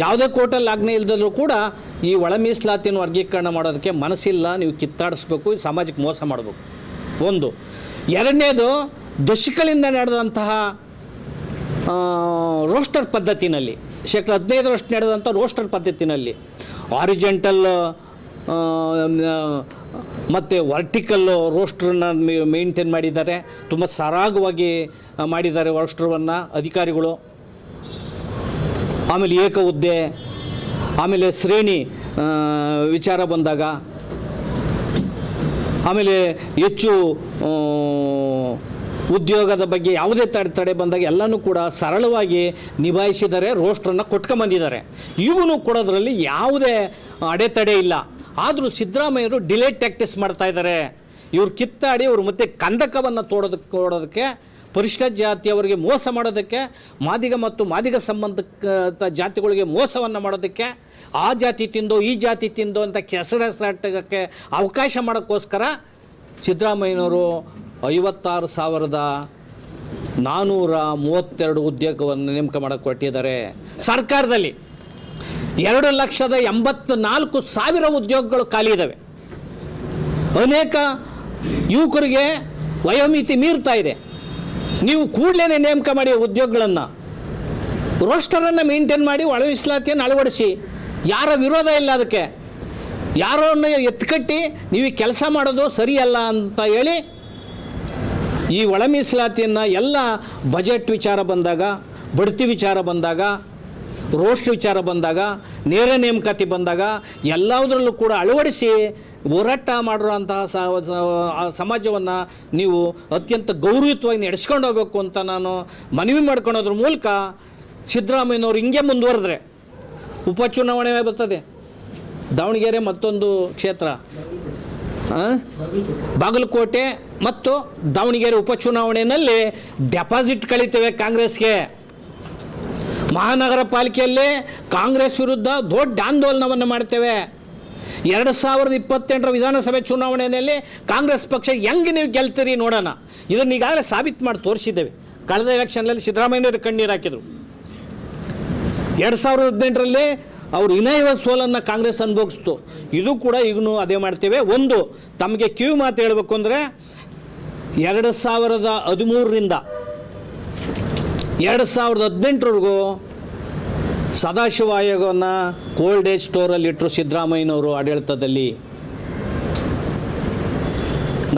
ಯಾವುದೇ ಕೋರ್ಟಲ್ಲಿ ಆಜ್ಞೆ ಇಲ್ದಲ್ಲೂ ಕೂಡ ಈ ಒಳ ಮೀಸಲಾತಿಯನ್ನು ವರ್ಗೀಕರಣ ಮಾಡೋದಕ್ಕೆ ಮನಸ್ಸಿಲ್ಲ. ನೀವು ಕಿತ್ತಾಡಿಸ್ಬೇಕು, ಈ ಸಮಾಜಕ್ಕೆ ಮೋಸ ಮಾಡಬೇಕು. ಒಂದು. ಎರಡನೇದು, ದಶಕಗಳಿಂದ ನಡೆದಂತಹ ರೋಸ್ಟರ್ ಪದ್ಧತಿನಲ್ಲಿ 15% ನಡೆದಂಥ ರೋಸ್ಟರ್ ಪದ್ಧತಿನಲ್ಲಿ ಆರಿಜೆಂಟಲ್ ಮತ್ತು ವರ್ಟಿಕಲ್ ರೋಸ್ಟ್ರನ್ನ ಮೇಂಟೈನ್ ಮಾಡಿದ್ದಾರೆ. ತುಂಬ ಸರಾಗವಾಗಿ ಮಾಡಿದ್ದಾರೆ ರೋಸ್ಟ್ರವನ್ನು ಅಧಿಕಾರಿಗಳು. ಆಮೇಲೆ ಏಕ ಹುದ್ದೆ, ಆಮೇಲೆ ಶ್ರೇಣಿ ವಿಚಾರ ಬಂದಾಗ, ಆಮೇಲೆ ಹೆಚ್ಚು ಉದ್ಯೋಗದ ಬಗ್ಗೆ ಯಾವುದೇ ತಡೆ ಬಂದಾಗ ಎಲ್ಲನೂ ಕೂಡ ಸರಳವಾಗಿ ನಿಭಾಯಿಸಿದ್ದಾರೆ, ರೋಸ್ಟ್ರನ್ನು ಕೊಟ್ಕೊಂಬಂದಿದ್ದಾರೆ. ಇವನು ಕೊಡೋದ್ರಲ್ಲಿ ಯಾವುದೇ ಅಡೆತಡೆ ಇಲ್ಲ. ಆದರೂ ಸಿದ್ದರಾಮಯ್ಯರು ಡಿಲೇ ಟ್ಯಾಕ್ಟಿಸ್ ಮಾಡ್ತಾಯಿದ್ದಾರೆ. ಇವ್ರು ಕಿತ್ತಾಡಿ ಅವರು ಮತ್ತೆ ಕಂದಕವನ್ನು ಕೊಡೋದಕ್ಕೆ, ಪರಿಶಿಷ್ಟ ಜಾತಿಯವರಿಗೆ ಮೋಸ ಮಾಡೋದಕ್ಕೆ, ಮಾದಿಗ ಮತ್ತು ಮಾದಿಗ ಸಂಬಂಧಿತ ಜಾತಿಗಳಿಗೆ ಮೋಸವನ್ನು ಮಾಡೋದಕ್ಕೆ, ಆ ಜಾತಿ ತಿಂದೋ ಈ ಜಾತಿ ತಿಂದೋ ಅಂತ ಹೆಸರಾಟಕ್ಕೆ ಅವಕಾಶ ಮಾಡೋಕ್ಕೋಸ್ಕರ ಸಿದ್ದರಾಮಯ್ಯನವರು 56,432 ಉದ್ಯೋಗವನ್ನು ನೇಮಕ ಮಾಡೋಕ್ಕೆ ಕೊಟ್ಟಿದ್ದಾರೆ. ಸರ್ಕಾರದಲ್ಲಿ 2,84,000 ಉದ್ಯೋಗಗಳು ಖಾಲಿ ಇದ್ದಾವೆ. ಅನೇಕ ಯುವಕರಿಗೆ ವಯೋಮಿತಿ ಮೀರ್ತಾ ಇದೆ. ನೀವು ಕೂಡಲೇ ನೇಮಕ ಮಾಡಿ ಉದ್ಯೋಗಗಳನ್ನು, ರೋಸ್ಟರನ್ನು ಮೇಂಟೈನ್ ಮಾಡಿ ಒಳ ಮೀಸಲಾತಿಯನ್ನು ಅಳವಡಿಸಿ. ಯಾರ ವಿರೋಧ ಇಲ್ಲ ಅದಕ್ಕೆ. ಯಾರನ್ನು ಎತ್ಕಟ್ಟಿ ನೀವು ಕೆಲಸ ಮಾಡೋದು ಸರಿಯಲ್ಲ ಅಂತ ಹೇಳಿ ಈ ಒಳ ಮೀಸಲಾತಿಯನ್ನು ಎಲ್ಲ ಬಜೆಟ್ ವಿಚಾರ ಬಂದಾಗ, ಬಡ್ತಿ ವಿಚಾರ ಬಂದಾಗ, ರೋಸ್ಟರ್ ವಿಚಾರ ಬಂದಾಗ, ನೇರ ನೇಮಕಾತಿ ಬಂದಾಗ ಎಲ್ಲದರಲ್ಲೂ ಕೂಡ ಅಳವಡಿಸಿ ಹೋರಾಟ ಮಾಡಿರುವಂತಹ ಸಮಾಜವನ್ನು ನೀವು ಅತ್ಯಂತ ಗೌರವಯುತವಾಗಿ ನಡೆಸ್ಕೊಂಡು ಹೋಗಬೇಕು ಅಂತ ನಾನು ಮನವಿ ಮಾಡ್ಕೊಳೋದ್ರ ಮೂಲಕ ಸಿದ್ದರಾಮಯ್ಯನವರು ಹಿಂಗೆ ಮುಂದುವರೆದ್ರೆ ಉಪಚುನಾವಣೆ ಬರ್ತದೆ. ದಾವಣಗೆರೆ ಮತ್ತೊಂದು ಕ್ಷೇತ್ರ, ಬಾಗಲಕೋಟೆ ಮತ್ತು ದಾವಣಗೆರೆ ಉಪಚುನಾವಣೆಯಲ್ಲಿ ಡೆಪಾಸಿಟ್ ಕಳೀತೇವೆ ಕಾಂಗ್ರೆಸ್ಗೆ. ಮಹಾನಗರ ಪಾಲಿಕೆಯಲ್ಲಿ ಕಾಂಗ್ರೆಸ್ ವಿರುದ್ಧ ದೊಡ್ಡ ಆಂದೋಲನವನ್ನು ಮಾಡ್ತೇವೆ. 2028 ವಿಧಾನಸಭೆ ಚುನಾವಣೆಯಲ್ಲಿ ಕಾಂಗ್ರೆಸ್ ಪಕ್ಷ ಹೆಂಗೆ ನೀವು ಗೆಲ್ತೀರಿ ನೋಡೋಣ. ಇದನ್ನು ಈಗಾಗಲೇ ಸಾಬೀತು ಮಾಡಿ ತೋರಿಸಿದ್ದೇವೆ. ಕಳೆದ ಎಲೆಕ್ಷನ್ನಲ್ಲಿ ಸಿದ್ದರಾಮಯ್ಯನವರು ಕಣ್ಣೀರು ಹಾಕಿದರು. 2018ರಲ್ಲಿ ಅವರು ಇನಾಯವ ಸೋಲನ್ನು ಕಾಂಗ್ರೆಸ್ ಅನುಭವಿಸ್ತು. ಇದು ಕೂಡ ಈಗಲೂ ಅದೇ ಮಾಡ್ತೇವೆ. ಒಂದು, ತಮಗೆ ಕಿವಿ ಮಾತು ಹೇಳಬೇಕು ಅಂದರೆ 2013ರಿಂದ 2018ವರೆಗೂ ಸದಾಶಿವ ಆಯೋಗವನ್ನು ಕೋಲ್ಡ್ ಏಜ್ ಸ್ಟೋರಲ್ಲಿ ಇಟ್ಟರು ಸಿದ್ದರಾಮಯ್ಯನವರು ಆಡಳಿತದಲ್ಲಿ.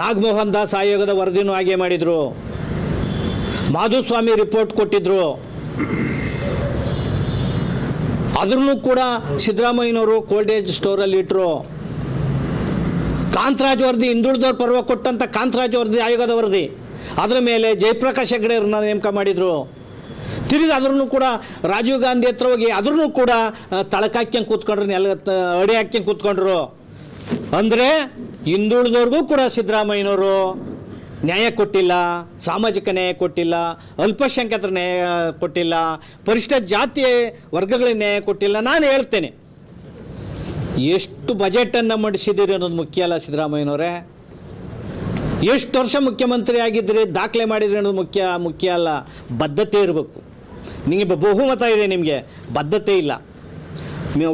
ನಾಗಮೋಹನ್ ದಾಸ್ ಆಯೋಗದ ವರದಿನೂ ಹಾಗೆ ಮಾಡಿದರು. ಮಾಧುಸ್ವಾಮಿ ರಿಪೋರ್ಟ್ ಕೊಟ್ಟಿದ್ದರು. ಅದನ್ನು ಕೂಡ ಸಿದ್ದರಾಮಯ್ಯನವರು ಕೋಲ್ಡ್ ಏಜ್ ಸ್ಟೋರಲ್ಲಿ ಇಟ್ಟರು. ಕಾಂತರಾಜ್ ವರದಿ, ಹಿಂದುಳಿದವ್ರ ಪರ್ವ ಕೊಟ್ಟಂಥ ಕಾಂತರಾಜ್ ವರದಿ ಆಯೋಗದ ವರದಿ, ಅದರ ಮೇಲೆ ಜಯಪ್ರಕಾಶ್ ಹೆಗಡೆಯವ್ರನ್ನ ನೇಮಕ ಮಾಡಿದರು. ತಿರುಗಿ ಅದ್ರೂ ಕೂಡ ರಾಜೀವ್ ಗಾಂಧಿ ಹತ್ರ ಹೋಗಿ ಅದ್ರೂ ಕೂಡ ತಳಕ ಹಾಕ್ಯಂಗೆ ಕೂತ್ಕೊಂಡ್ರು, ಅಡಿ ಹಾಕ್ಯಂಗೆ ಕೂತ್ಕೊಂಡ್ರು. ಅಂದರೆ ಹಿಂದುಳಿದವ್ರಿಗೂ ಕೂಡ ಸಿದ್ದರಾಮಯ್ಯನವರು ನ್ಯಾಯ ಕೊಟ್ಟಿಲ್ಲ, ಸಾಮಾಜಿಕ ನ್ಯಾಯ ಕೊಟ್ಟಿಲ್ಲ, ಅಲ್ಪಸಂಖ್ಯಾತರ ನ್ಯಾಯ ಕೊಟ್ಟಿಲ್ಲ, ಪರಿಶಿಷ್ಟ ಜಾತಿ ವರ್ಗಗಳಿಗೆ ನ್ಯಾಯ ಕೊಟ್ಟಿಲ್ಲ. ನಾನು ಹೇಳ್ತೇನೆ, ಎಷ್ಟು ಬಜೆಟನ್ನು ಮಂಡಿಸಿದ್ದೀರಿ ಅನ್ನೋದು ಮುಖ್ಯ ಅಲ್ಲ ಸಿದ್ದರಾಮಯ್ಯನವರೇ. ಎಷ್ಟು ವರ್ಷ ಮುಖ್ಯಮಂತ್ರಿ ಆಗಿದ್ರಿ, ದಾಖಲೆ ಮಾಡಿದ್ರಿ ಅನ್ನೋದು ಮುಖ್ಯ ಅಲ್ಲ. ಬದ್ಧತೆ ಇರಬೇಕು. ನಿಮಗೆ ಬಹುಮತ ಇದೆ, ನಿಮಗೆ ಬದ್ಧತೆ ಇಲ್ಲ.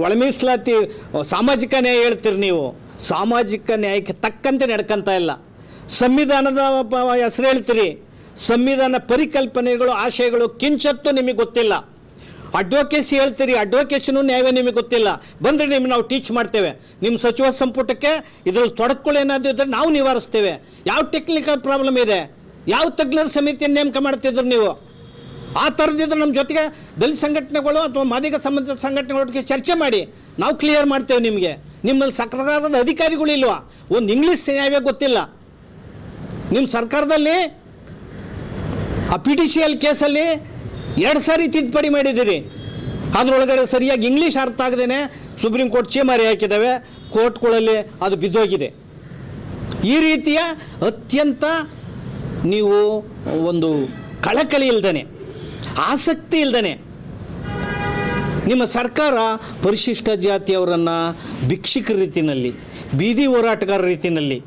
ಒಳ ಮೀಸಲಾತಿ ಸಾಮಾಜಿಕ ನ್ಯಾಯ ಹೇಳ್ತೀರಿ ನೀವು, ಸಾಮಾಜಿಕ ನ್ಯಾಯಕ್ಕೆ ತಕ್ಕಂತೆ ನಡ್ಕೊಂತ ಇಲ್ಲ. ಸಂವಿಧಾನದ ಹೆಸರು ಹೇಳ್ತೀರಿ, ಸಂವಿಧಾನ ಪರಿಕಲ್ಪನೆಗಳು ಆಶಯಗಳು ಕಿಂಚತ್ತು ನಿಮಗೆ ಗೊತ್ತಿಲ್ಲ. ಅಡ್ವೊಕೇಸಿ ಹೇಳ್ತೀರಿ, ಅಡ್ವೊಕೇಸಿನೂ ನ್ಯಾಯವೇ ನಿಮಗೆ ಗೊತ್ತಿಲ್ಲ. ಬಂದರೆ ನಿಮ್ಗೆ ನಾವು ಟೀಚ್ ಮಾಡ್ತೇವೆ. ನಿಮ್ಮ ಸಚಿವ ಸಂಪುಟಕ್ಕೆ ಇದ್ರಲ್ಲಿ ತೊಡಕೊಳ್ಳಿ ಏನಾದರೂ ಇದ್ದರೆ ನಾವು ನಿವಾರಿಸ್ತೇವೆ. ಯಾವ ಟೆಕ್ನಿಕಲ್ ಪ್ರಾಬ್ಲಮ್ ಇದೆ, ಯಾವ ತಜ್ಞರ ಸಮಿತಿಯನ್ನು ನೇಮಕ ಮಾಡ್ತಿದ್ರು ನೀವು? ಆ ಥರದಿದ್ರೆ ನಮ್ಮ ಜೊತೆಗೆ ದಲಿತ ಸಂಘಟನೆಗಳು ಅಥವಾ ಮಾದಿಗ ಸಂಬಂಧಿತ ಸಂಘಟನೆಗಳೊಟ್ಟಿಗೆ ಚರ್ಚೆ ಮಾಡಿ, ನಾವು ಕ್ಲಿಯರ್ ಮಾಡ್ತೇವೆ ನಿಮಗೆ. ನಿಮ್ಮಲ್ಲಿ ಸರ್ಕಾರದ ಅಧಿಕಾರಿಗಳು ಇಲ್ವಾ? ಒಂದು ಇಂಗ್ಲೀಷ್ ನ್ಯಾಯವೇ ಗೊತ್ತಿಲ್ಲ. ನಿಮ್ಮ ಸರ್ಕಾರದಲ್ಲಿ ಆ PTCL ಕೇಸಲ್ಲಿ 2 ಸಾರಿ ತಿದ್ದುಪಡಿ ಮಾಡಿದ್ದೀರಿ. ಅದರೊಳಗಡೆ ಸರಿಯಾಗಿ ಇಂಗ್ಲೀಷ್ ಅರ್ಥ ಆಗದೇನೆ ಸುಪ್ರೀಂ ಕೋರ್ಟ್ ಚೇಮಾರಿ ಹಾಕಿದ್ದಾವೆ, ಕೋರ್ಟ್ಗಳಲ್ಲಿ ಅದು ಬಿದ್ದೋಗಿದೆ. ಈ ರೀತಿಯ ಅತ್ಯಂತ ನೀವು ಒಂದು ಕಳಕಳಿ ಇಲ್ದೇ, ಆಸಕ್ತಿ ಇಲ್ದೇ ನಿಮ್ಮ ಸರ್ಕಾರ ಪರಿಶಿಷ್ಟ ಜಾತಿಯವರನ್ನು ಭಿಕ್ಷುಕರ ರೀತಿಯಲ್ಲಿ, ಬೀದಿ ಹೋರಾಟಗಾರರ ರೀತಿಯಲ್ಲಿ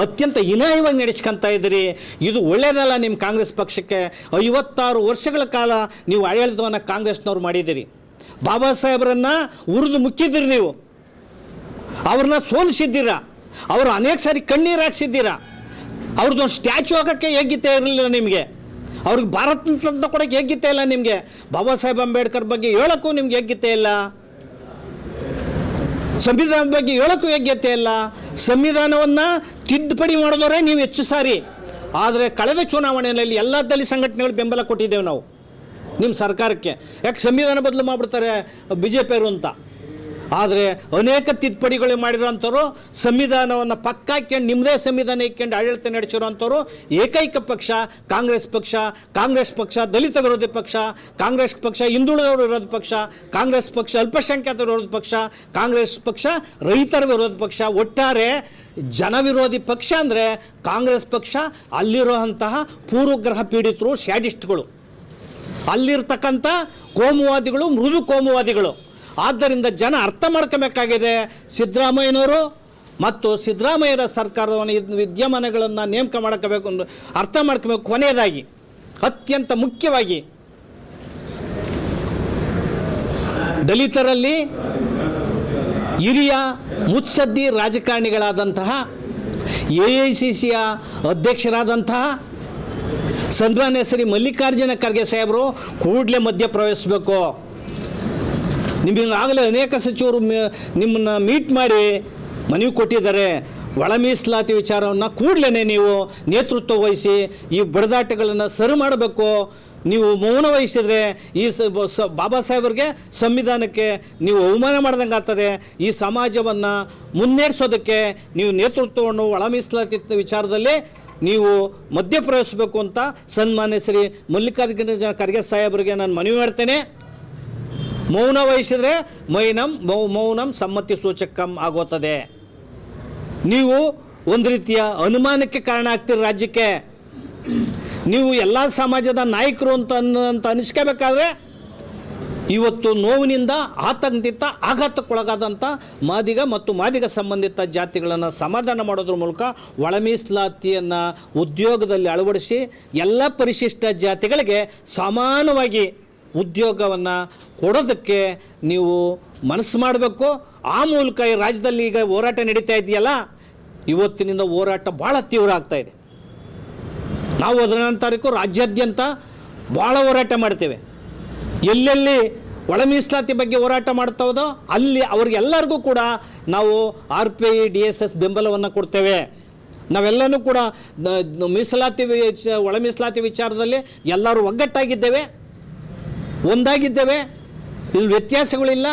ಅತ್ಯಂತ ಹೀನಾಯವಾಗಿ ನಡೆಸ್ಕೊತಾ ಇದ್ದೀರಿ. ಇದು ಒಳ್ಳೆಯದಲ್ಲ ನಿಮ್ಮ ಕಾಂಗ್ರೆಸ್ ಪಕ್ಷಕ್ಕೆ. 56 ವರ್ಷಗಳ ಕಾಲ ನೀವು ಆಡಳಿತವನ್ನು ಕಾಂಗ್ರೆಸ್ನವ್ರು ಮಾಡಿದ್ದೀರಿ. ಬಾಬಾ ಸಾಹೇಬರನ್ನು ಉರಿದು ಮುಕ್ಕಿದ್ದೀರಿ, ನೀವು ಅವ್ರನ್ನ ಸೋಲಿಸಿದ್ದೀರ, ಅವರು ಅನೇಕ ಸಾರಿ ಕಣ್ಣೀರು ಹಾಕ್ಸಿದ್ದೀರ. ಅವ್ರದ್ದೊಂದು ಸ್ಟ್ಯಾಚು ಹಾಕೋಕ್ಕೆ ಯೋಗ್ಯತೆ ಇರಲಿಲ್ಲ ನಿಮಗೆ. ಅವ್ರಿಗೆ ಭಾರತ ರತ್ನ ಕೊಡೋಕ್ಕೆ ಯೋಗ್ಯತೆ ಇಲ್ಲ ನಿಮಗೆ. ಬಾಬಾ ಸಾಹೇಬ್ ಅಂಬೇಡ್ಕರ್ ಬಗ್ಗೆ ಹೇಳೋಕ್ಕೂ ನಿಮ್ಗೆ ಯೋಗ್ಯತೆ ಇಲ್ಲ, ಸಂವಿಧಾನದ ಬಗ್ಗೆ ಹೇಳೋಕ್ಕೂ ಯೋಗ್ಯತೆ ಇಲ್ಲ. ಸಂವಿಧಾನವನ್ನು ತಿದ್ದುಪಡಿ ಮಾಡಿದವರೇ ನೀವು ಹೆಚ್ಚು ಸಾರಿ. ಆದರೆ ಕಳೆದ ಚುನಾವಣೆಯಲ್ಲಿ ಎಲ್ಲ ದಲಿತ ಸಂಘಟನೆಗಳು ಬೆಂಬಲ ಕೊಟ್ಟಿದ್ದೇವೆ ನಾವು ನಿಮ್ಮ ಸರ್ಕಾರಕ್ಕೆ. ಯಾಕೆ ಸಂವಿಧಾನ ಬದಲು ಮಾಡಿಬಿಡ್ತಾರೆ BJPಯವರು ಅಂತ. ಆದರೆ ಅನೇಕ ತಿದ್ದುಪಡಿಗಳು ಮಾಡಿರೋಂಥವ್ರು, ಸಂವಿಧಾನವನ್ನು ಪಕ್ಕ ಹಾಕ್ಕೊಂಡು ನಿಮ್ಮದೇ ಸಂವಿಧಾನ ಇಟ್ಕೊಂಡು ಆಡಳಿತ ನಡೆಸಿರೋಂಥವ್ರು ಏಕೈಕ ಪಕ್ಷ ಕಾಂಗ್ರೆಸ್ ಪಕ್ಷ. ಕಾಂಗ್ರೆಸ್ ಪಕ್ಷ ದಲಿತ ವಿರೋಧಿ ಪಕ್ಷ, ಕಾಂಗ್ರೆಸ್ ಪಕ್ಷ ಹಿಂದುಳಿದವರು ವಿರೋಧ ಪಕ್ಷ, ಕಾಂಗ್ರೆಸ್ ಪಕ್ಷ ಅಲ್ಪಸಂಖ್ಯಾತರ ವಿರೋಧ ಪಕ್ಷ, ಕಾಂಗ್ರೆಸ್ ಪಕ್ಷ ರೈತರ ವಿರೋಧ ಪಕ್ಷ. ಒಟ್ಟಾರೆ ಜನ ವಿರೋಧಿ ಪಕ್ಷ ಅಂದರೆ ಕಾಂಗ್ರೆಸ್ ಪಕ್ಷ. ಅಲ್ಲಿರುವಂತಹ ಪೂರ್ವಗ್ರಹ ಪೀಡಿತರು, ಸ್ಯಾಡಿಸ್ಟ್ಗಳು, ಅಲ್ಲಿರ್ತಕ್ಕಂಥ ಕೋಮುವಾದಿಗಳು, ಮೃದು ಕೋಮುವಾದಿಗಳು. ಆದ್ದರಿಂದ ಜನ ಅರ್ಥ ಮಾಡ್ಕೋಬೇಕಾಗಿದೆ. ಸಿದ್ದರಾಮಯ್ಯನವರು ಮತ್ತು ಸಿದ್ದರಾಮಯ್ಯರ ಸರ್ಕಾರವನ್ನು ವಿದ್ಯಮಾನಗಳನ್ನು ನೇಮಕ ಮಾಡ್ಕೋಬೇಕು, ಅರ್ಥ ಮಾಡ್ಕೋಬೇಕು. ಕೊನೆಯದಾಗಿ ಅತ್ಯಂತ ಮುಖ್ಯವಾಗಿ ದಲಿತರಲ್ಲಿ ಹಿರಿಯ ಮುತ್ಸದ್ದಿ ರಾಜಕಾರಣಿಗಳಾದಂತಹ AICCಯ ಅಧ್ಯಕ್ಷರಾದಂತಹ ಸನ್ಮಾನ್ಯ ಶ್ರೀ ಮಲ್ಲಿಕಾರ್ಜುನ ಖರ್ಗೆ ಸಾಹೇಬರು ಕೂಡಲೇ ಮಧ್ಯಪ್ರವೇಶಿಸಬೇಕು. ನಿಮಗಾಗಲೇ ಅನೇಕ ಸಚಿವರು ನಿಮ್ಮನ್ನು ಮೀಟ್ ಮಾಡಿ ಮನವಿ ಕೊಟ್ಟಿದ್ದಾರೆ. ಒಳ ಮೀಸಲಾತಿ ವಿಚಾರವನ್ನು ಕೂಡಲೇ ನೀವು ನೇತೃತ್ವ ವಹಿಸಿ ಈ ಬಡದಾಟಗಳನ್ನು ಸರಿ ಮಾಡಬೇಕು. ನೀವು ಮೌನ ವಹಿಸಿದರೆ ಈ ಬಾಬಾ ಸಾಹೇಬರಿಗೆ, ಸಂವಿಧಾನಕ್ಕೆ ನೀವು ಅವಮಾನ ಮಾಡ್ದಂಗೆ ಆಗ್ತದೆ. ಈ ಸಮಾಜವನ್ನು ಮುನ್ನಡೆಸೋದಕ್ಕೆ ನೀವು ನೇತೃತ್ವವನ್ನು ಒಳ ಮೀಸಲಾತಿ ವಿಚಾರದಲ್ಲಿ ನೀವು ಮಧ್ಯಪ್ರವೇಶಿಸಬೇಕು ಅಂತ ಸನ್ಮಾನ್ಯ ಶ್ರೀ ಮಲ್ಲಿಕಾರ್ಜುನ ಖರ್ಗೆ ಸಾಹೇಬರಿಗೆ ನಾನು ಮನವಿ ಮಾಡ್ತೇನೆ. ಮೌನ ವಹಿಸಿದರೆ ಮೌನಂ ಸಮ್ಮತಿ ಸೂಚಕಂ ಆಗೋತ್ತದೆ. ನೀವು ಒಂದು ರೀತಿಯ ಅನುಮಾನಕ್ಕೆ ಕಾರಣ ಆಗ್ತೀರಿ ರಾಜ್ಯಕ್ಕೆ. ನೀವು ಎಲ್ಲ ಸಮಾಜದ ನಾಯಕರು ಅಂತ ಅನಿಸ್ಕೋಬೇಕಾದ್ರೆ ಇವತ್ತು ನೋವಿನಿಂದ ಆತಂಕದಿಂದ ಆಘಾತಕ್ಕೊಳಗಾದಂಥ ಮಾದಿಗ ಮತ್ತು ಮಾದಿಗ ಸಂಬಂಧಿತ ಜಾತಿಗಳನ್ನು ಸಮಾಧಾನ ಮಾಡೋದ್ರ ಮೂಲಕ ಒಳ ಮೀಸಲಾತಿಯನ್ನು ಉದ್ಯೋಗದಲ್ಲಿ ಅಳವಡಿಸಿ ಎಲ್ಲ ಪರಿಶಿಷ್ಟ ಜಾತಿಗಳಿಗೆ ಸಮಾನವಾಗಿ ಉದ್ಯೋಗವನ್ನು ಕೊಡೋದಕ್ಕೆ ನೀವು ಮನಸ್ಸು ಮಾಡಬೇಕು. ಆ ಮೂಲಕ ಈ ರಾಜ್ಯದಲ್ಲಿ ಈಗ ಹೋರಾಟ ನಡೀತಾ ಇದೆಯಲ್ಲ, ಇವತ್ತಿನಿಂದ ಹೋರಾಟ ಭಾಳ ತೀವ್ರ ಆಗ್ತಾಯಿದೆ. ನಾವು 14ನೇ ತಾರೀಕು ರಾಜ್ಯಾದ್ಯಂತ ಭಾಳ ಹೋರಾಟ ಮಾಡ್ತೇವೆ. ಎಲ್ಲೆಲ್ಲಿ ಒಳ ಮೀಸಲಾತಿ ಬಗ್ಗೆ ಹೋರಾಟ ಮಾಡ್ತಾ ಹೋದೋ ಅಲ್ಲಿ ಅವ್ರಿಗೆಲ್ಲರಿಗೂ ಕೂಡ ನಾವು RPI DSS ಬೆಂಬಲವನ್ನು ಕೊಡ್ತೇವೆ. ನಾವೆಲ್ಲನೂ ಕೂಡ ಮೀಸಲಾತಿ ಒಳ ಮೀಸಲಾತಿ ವಿಚಾರದಲ್ಲಿ ಎಲ್ಲರೂ ಒಗ್ಗಟ್ಟಾಗಿದ್ದೇವೆ, ಒಂದಾಗಿದ್ದೇವೆ. ಇಲ್ಲಿ ವ್ಯತ್ಯಾಸಗಳಿಲ್ಲ.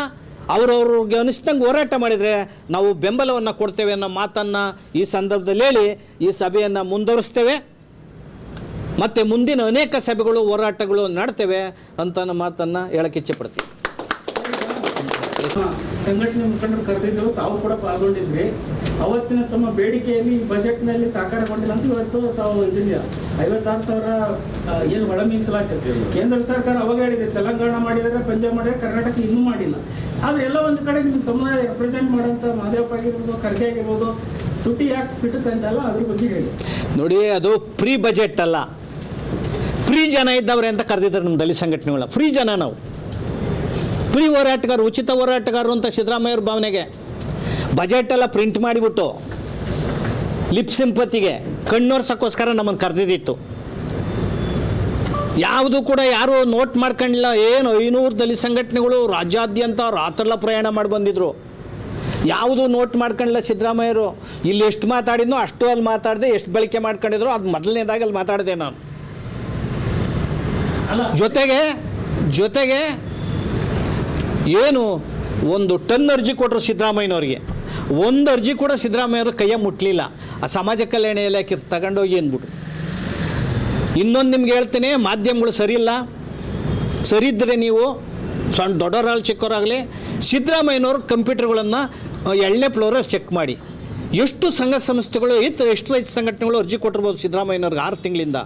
ಅವ್ರವ್ರಿಗೆ ಅನಿಸ್ದಂಗೆ ಹೋರಾಟ ಮಾಡಿದರೆ ನಾವು ಬೆಂಬಲವನ್ನು ಕೊಡ್ತೇವೆ ಅನ್ನೋ ಮಾತನ್ನು ಈ ಸಂದರ್ಭದಲ್ಲಿ ಹೇಳಿ ಈ ಸಭೆಯನ್ನು ಮುಂದುವರಿಸ್ತೇವೆ. ಮತ್ತು ಮುಂದಿನ ಅನೇಕ ಸಭೆಗಳು, ಹೋರಾಟಗಳು ನಡ್ತೇವೆ ಅಂತ ಮಾತನ್ನು ಹೇಳಕ್ಕೆ ಇಚ್ಛೆಪಡ್ತೀವಿ. ಸಂಘಟನೆ ಮುಖಂಡರು ಕರೆದಿದ್ರು, ತಾವು ಕೂಡ ಪಾಲ್ಗೊಂಡಿದ್ರಿ. ಅವತ್ತಿನ ತಮ್ಮ ಬೇಡಿಕೆಯಲ್ಲಿ ಬಜೆಟ್ನಲ್ಲಿ ಸಾಕಾರಗೊಂಡಿಲ್ಲ ಅಂತ ಇವತ್ತು ತಾವು ಇದನ್ನ 56,000 ಏನು ಒಳ ಮೀಸಲಾತಿ ಕೇಂದ್ರ ಸರ್ಕಾರ ಅವಾಗ ಹೇಳಿದೆ, ತೆಲಂಗಾಣ ಮಾಡಿದರೆ, ಪಂಜಾಬ್ ಮಾಡಿದರೆ, ಕರ್ನಾಟಕ ಇನ್ನೂ ಮಾಡಿಲ್ಲ. ಆದ್ರೆ ಎಲ್ಲ ಒಂದು ಕಡೆ ನಿಮ್ಮ ಸಮುದಾಯ ರೆಪ್ರೆಸೆಂಟ್ ಮಾಡೋಂಥ ಮಹದೇವಪ್ಪ ಆಗಿರ್ಬೋದು, ಖರ್ಗೆ ಆಗಿರ್ಬೋದು, ತುಟಿ ಯಾಕೆ ಪಿಟುಕಂತಲ್ಲ, ಅದ್ರ ಬಗ್ಗೆ ಹೇಳಿ. ನೋಡಿ, ಅದು ಪ್ರೀ ಬಜೆಟ್ ಅಲ್ಲ, ಫ್ರೀ ಜನ ಇದ್ದವ್ರೆ ಅಂತ ಕರೆದಿದ್ದಾರೆ ನಮ್ಮ ದಲಿತ ಸಂಘಟನೆಗಳ. ಫ್ರೀ ಜನ ನಾವು, ಫ್ರೀ ಹೋರಾಟಗಾರರು, ಉಚಿತ ಹೋರಾಟಗಾರರು ಅಂತ ಸಿದ್ದರಾಮಯ್ಯವ್ರ ಭಾವನೆಗೆ ಬಜೆಟ್ ಎಲ್ಲ ಪ್ರಿಂಟ್ ಮಾಡಿಬಿಟ್ಟು ಲಿಪ್ ಸಿಂಪತಿಗೆ ಕಣ್ಣೋರ್ಸೋಕ್ಕೋಸ್ಕರ ನಮ್ಮನ್ನು ಕರೆದಿದ್ದಿತ್ತು. ಯಾವುದು ಕೂಡ ಯಾರು ನೋಟ್ ಮಾಡ್ಕೊಂಡಿಲ್ಲ. ಏನು 500 ದಲಿತ ಸಂಘಟನೆಗಳು ರಾಜ್ಯಾದ್ಯಂತ ರಾತ್ರೆಲ್ಲ ಪ್ರಯಾಣ ಮಾಡಿ ಬಂದಿದ್ರು. ಯಾವುದು ನೋಟ್ ಮಾಡ್ಕೊಂಡಿಲ್ಲ ಸಿದ್ದರಾಮಯ್ಯರು. ಇಲ್ಲಿ ಎಷ್ಟು ಮಾತಾಡಿದ್ನೋ ಅಷ್ಟು ಅಲ್ಲಿ ಮಾತಾಡಿದೆ, ಎಷ್ಟು ಬಳಕೆ ಮಾಡ್ಕೊಂಡಿದ್ರು ಅದು ಮೊದಲನೇದಾಗಿ ಅಲ್ಲಿ ಮಾತಾಡಿದೆ ನಾನು. ಜೊತೆಗೆ ಏನು 1 ಟನ್ ಅರ್ಜಿ ಕೊಟ್ಟರು ಸಿದ್ದರಾಮಯ್ಯನವ್ರಿಗೆ, 1 ಅರ್ಜಿ ಕೂಡ ಸಿದ್ದರಾಮಯ್ಯವ್ರ ಕೈಯ ಮುಟ್ಟಲಿಲ್ಲ. ಆ ಸಮಾಜ ಕಲ್ಯಾಣ ಇಲಾಖೆ ತಗೊಂಡೋಗಿ ಅಂದ್ಬಿಟ್ಟು. ಇನ್ನೊಂದು ನಿಮ್ಗೆ ಹೇಳ್ತೀನಿ, ಮಾಧ್ಯಮಗಳು ಸರಿಯಿಲ್ಲ. ಸರಿದ್ದರೆ ನೀವು ದೊಡ್ಡವರಾಗಲಿ ಚಿಕ್ಕವರಾಗಲಿ ಸಿದ್ದರಾಮಯ್ಯನವ್ರ ಕಂಪ್ಯೂಟರ್ಗಳನ್ನು 2ನೇ ಫ್ಲೋರಲ್ಲಿ ಚೆಕ್ ಮಾಡಿ. ಎಷ್ಟು ಸಂಘ ಸಂಸ್ಥೆಗಳು ಎಷ್ಟು ರೈತ ಸಂಘಟನೆಗಳು ಅರ್ಜಿ ಕೊಟ್ಟಿರ್ಬೋದು ಸಿದ್ದರಾಮಯ್ಯನವ್ರಿಗೆ 6 ತಿಂಗಳಿಂದ.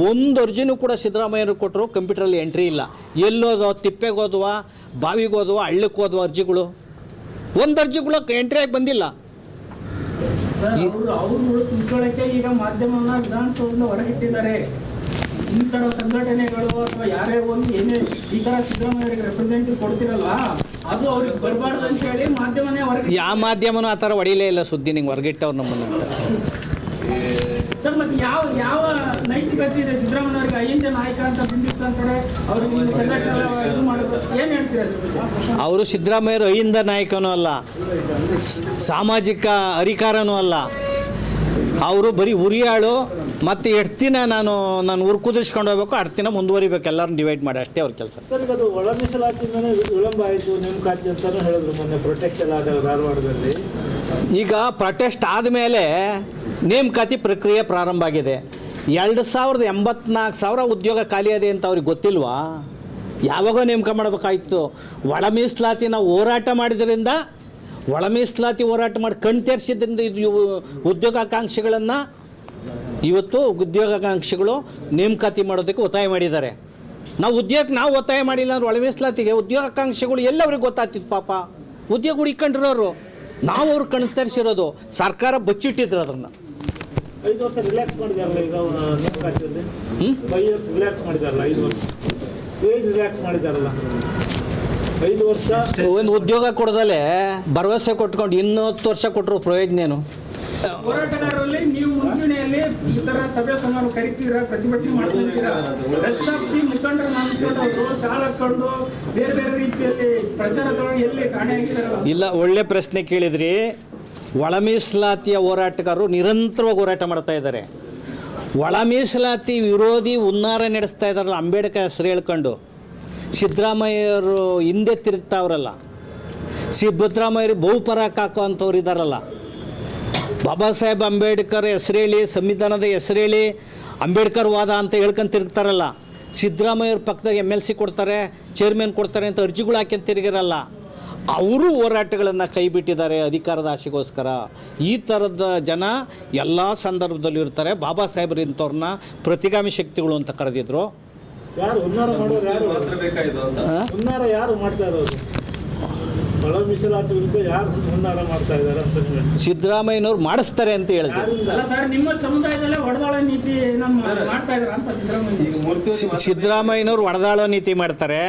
1 ಅರ್ಜಿನೂ ಕೂಡ ಸಿದ್ದರಾಮಯ್ಯವ್ರಿಗೆ ಕೊಟ್ಟರು ಕಂಪ್ಯೂಟ್ರಲ್ಲಿ ಎಂಟ್ರಿ ಇಲ್ಲ. ಎಲ್ಲೋದೋ, ತಿಪ್ಪೆಗೆ ಹೋದ್ವಾ, ಬಾವಿಗೆ ಹೋದ್ವಾ, ಹಳ್ಳಕ್ಕೆ ಹೋದ್ವಾ ಅರ್ಜಿಗಳು. 1 ಅರ್ಜಿಗಳು ಎಂಟ್ರಿ ಆಗಿ ಬಂದಿಲ್ಲ. ಅವರು ತಿಳ್ಕೊಳ್ಳೋಕೆ ಈಗ ಮಾಧ್ಯಮವನ್ನ ವಿಧಾನಸೌಧದಿಂದ ಹೊರಗಿಟ್ಟಿದ್ದಾರೆ. ಈ ತರ ಸಂಘಟನೆಗಳು ಅಥವಾ ಯಾರೇ ಒಂದು ಏನೇ ಈ ತರ ಸಿದ್ದರಾಮಯ್ಯರಿಗೆ ರೆಪ್ರೆಸೆಂಟೇಟಿವ್ ಕೊಡ್ತಿರಲ್ಲ, ಅದು ಅವ್ರಿಗೆ ಬರಬಾರ್ದು ಅಂತ ಹೇಳಿ ಮಾಧ್ಯಮನೇ ಹೊರಗೆ. ಯಾವ ಮಾಧ್ಯಮನೂ ಆ ಥರ ಹೊಡಿಲೇ ಇಲ್ಲ ಸುದ್ದಿ. ನಿಂಗೆ ಹೊರಗಿಟ್ಟವ್ರು ನಮ್ಮನ್ನು ಸರ್. ಮತ್ತೆ ಯಾವ ನೈತಿಕತೆ ಇದೆ ಸಿದ್ದರಾಮಯ್ಯವ್ರಿಗೆ ಅಹಿಂದ ನಾಯಕ ಅಂತ ಬಿಂಬಿಸ್ತಾರೆ? ಅವ್ರಿಗೆ ಸಂಘಟನೆ ಇದು ಮಾಡೋದು ಏನು ಹೇಳ್ತೀರಾ? ಅವರು ಸಿದ್ದರಾಮಯ್ಯರು ಅಹಿಂದ ನಾಯಕನೂ ಅಲ್ಲ, ಸಾಮಾಜಿಕ ಅಧಿಕಾರನೂ ಅಲ್ಲ. ಅವರು ಬರೀ ಉರಿಯಾಳು. ಮತ್ತು ಎಷ್ಟು ದಿನ ನಾನು ಊರು ಕುದಿಸ್ಕೊಂಡು ಹೋಗ್ಬೇಕು, 10 ದಿನ ಮುಂದುವರಿಬೇಕು, ಎಲ್ಲರೂ ಡಿವೈಡ್ ಮಾಡಿ, ಅಷ್ಟೇ ಅವ್ರ ಕೆಲಸ. ಸರ್, ಅದು ಒಳ ಮೀಸಲಾತಿಯಿಂದನೇ ವಿಳಂಬ ಆಯಿತು ನೇಮಕಾತಿ ಅಂತಲೂ ಹೇಳಿದ್ರು ಮೊನ್ನೆ ಪ್ರೊಟೆಸ್ಟ್ ಎಲ್ಲ ಆದಾಗ ಧಾರವಾಡದಲ್ಲಿ. ಈಗ ಪ್ರೊಟೆಸ್ಟ್ ಆದಮೇಲೆ ನೇಮಕಾತಿ ಪ್ರಕ್ರಿಯೆ ಪ್ರಾರಂಭ ಆಗಿದೆ. 2,084,000 ಉದ್ಯೋಗ ಖಾಲಿ ಇದೆ ಅಂತ ಅವ್ರಿಗೆ ಗೊತ್ತಿಲ್ವಾ? ಯಾವಾಗ ನೇಮಕ ಮಾಡಬೇಕಾಯಿತು? ಒಳ ಮೀಸಲಾತಿ ನಾವು ಹೋರಾಟ ಮಾಡಿದ್ರಿಂದ, ಒಳ ಮೀಸಲಾತಿ ಹೋರಾಟ ಮಾಡಿ ಕಣ್ ತೆರೆಸಿದ್ರಿಂದ ಇದು ಉದ್ಯೋಗಾಕಾಂಕ್ಷಿಗಳನ್ನು ಇವತ್ತು ಉದ್ಯೋಗಾಕಾಂಕ್ಷಿಗಳು ನೇಮಕಾತಿ ಮಾಡೋದಕ್ಕೆ ಒತ್ತಾಯ ಮಾಡಿದ್ದಾರೆ. ನಾವು ಒತ್ತಾಯ ಮಾಡಿಲ್ಲ ಅಂದ್ರೆ ಒಳ ಮೀಸಲಾತಿಗೆ ಉದ್ಯೋಗಾಕಾಂಕ್ಷಿಗಳು ಎಲ್ಲವ್ರಿಗೆ ಗೊತ್ತಾಗ್ತಿತ್ತು ಪಾಪ. ಉದ್ಯೋಗ ಹುಡುಕೊಂಡಿರೋರು ನಾವು ಅವ್ರು ಕಣ್ ತರಿಸಿರೋದು, ಸರ್ಕಾರ ಬಚ್ಚಿಟ್ಟಿದ್ರು ಅದನ್ನು. 5 ವರ್ಷ ರಿಲ್ಯಾಕ್ಸ್ ಮಾಡಿದಾರಲ್ಲ ಈಗ ನೇಮಕಾತಿಯಲ್ಲಿ. 5 ವರ್ಷ ರಿಲ್ಯಾಕ್ಸ್ ಮಾಡಿದಾರಲ್ಲ, 5 ವರ್ಷ ಏಜ್ ರಿಲ್ಯಾಕ್ಸ್ ಮಾಡಿದಾರಲ್ಲ. 5 ವರ್ಷ ಒಂದು ಉದ್ಯೋಗ ಕೊಡದಲ್ಲೇ ಭರವಸೆ ಕೊಟ್ಕೊಂಡು 10 ವರ್ಷ ಕೊಟ್ಟರು ಪ್ರಯೋಜನೇನು? ಹೋರಾಟಗಾರರಲ್ಲಿ ನೀವು ಮುಂಚೂಣಿಯಲ್ಲಿ ಈ ತರ ಸಭೆ ಸಮಾರಂಭ ಕರಿತೀರಾ, ಪ್ರತಿಭಟನೆ ಮಾಡ್ತಿದ್ದೀರಾ. ರೆಸ್ಟ್ ಆಫ್ ದಿ ಮುಖಂಡರ ಮಾನಿಸ್ಕೊಂಡು ಶಾಲೆ ಹಾಕೊಂಡು ಬೇರೆ ಬೇರೆ ರೀತಿಯಲ್ಲಿ ಪ್ರಚಾರಗಳು ಎಲ್ಲಿ ಕಾಣೆಯಾಗಿದ್ದಾರಲ್ಲ. ಇಲ್ಲ, ಒಳ್ಳೆ ಪ್ರಶ್ನೆ ಕೇಳಿದ್ರಿ. ಒಳ ಮೀಸಲಾತಿಯ ಹೋರಾಟಗಾರರು ನಿರಂತರವಾಗಿ ಹೋರಾಟ ಮಾಡ್ತಾ ಇದ್ದಾರೆ. ಒಳ ಮೀಸಲಾತಿ ವಿರೋಧಿ ಹುನ್ನಾರ ನಡೆಸ್ತಾ ಇದ್ದಾರಲ್ಲ, ಅಂಬೇಡ್ಕರ್ ಹೆಸರು ಹೇಳ್ಕೊಂಡು. ಸಿದ್ದರಾಮಯ್ಯವರು ಹಿಂದೆ ತಿರುಗ್ತಾವ್ರಲ್ಲ, ಸಿದ್ದರಾಮಯ್ಯರು ಬಹುಪರಾಕ್ ಹಾಕೋ ಅಂಥವ್ರು ಇದ್ದಾರಲ್ಲ. ಬಾಬಾ ಸಾಹೇಬ್ ಅಂಬೇಡ್ಕರ್ ಹೆಸರೇಳಿ, ಸಂವಿಧಾನದ ಹೆಸರೇಳಿ ಅಂಬೇಡ್ಕರ್ ವಾದ ಅಂತ ಹೇಳ್ಕೊಂಡು ತಿರುಗ್ತಾರಲ್ಲ. ಸಿದ್ದರಾಮಯ್ಯವ್ರ ಪಕ್ಕದಾಗ MLC ಕೊಡ್ತಾರೆ, ಚೇರ್ಮನ್ ಕೊಡ್ತಾರೆ ಅಂತ ಅರ್ಜಿಗಳು ಹಾಕ್ಯಂತ ತಿರುಗಿರಲ್ಲ. ಅವರು ಹೋರಾಟಗಳನ್ನು ಕೈ ಬಿಟ್ಟಿದ್ದಾರೆ ಅಧಿಕಾರದ ಆಸೆಗೋಸ್ಕರ. ಈ ಥರದ ಜನ ಎಲ್ಲ ಸಂದರ್ಭದಲ್ಲೂ ಇರ್ತಾರೆ. ಬಾಬಾ ಸಾಹೇಬ್ರು ಇಂಥವ್ರನ್ನ ಪ್ರತಿಗಾಮಿ ಶಕ್ತಿಗಳು ಅಂತ ಕರೆದಿದ್ರು. ಯಾರು ಹುನ್ನಾರ ಮಾಡೋರು? ಹುನ್ನಾರ ಯಾರು ಮಾಡ್ತಾ ಇರೋದು? ಒಳ ಮೀಸಲಾತಿ ವಿರುದ್ಧ ಯಾರು ಹುನ್ನಾರ ಮಾಡ್ತಾ ಇದ್ದಾರೆ ಅಂತ ಸಿದ್ದರಾಮಯ್ಯನವ್ರು ಮಾಡಿಸ್ತಾರೆ ಅಂತ ಹೇಳಿದ್ರು. ಸರ್, ನಿಮ್ಮ ಸಮುದಾಯದಲ್ಲೇ ಹೊಡೆದಾಳ ನೀತಿ ಮಾಡ್ತಾ ಇದ್ದಾರೆ ಅಂತ ಸಿದ್ದರಾಮಯ್ಯನವ್ರು ಹೊಡೆದಾಳೋ ನೀತಿ ಮಾಡ್ತಾರೆ.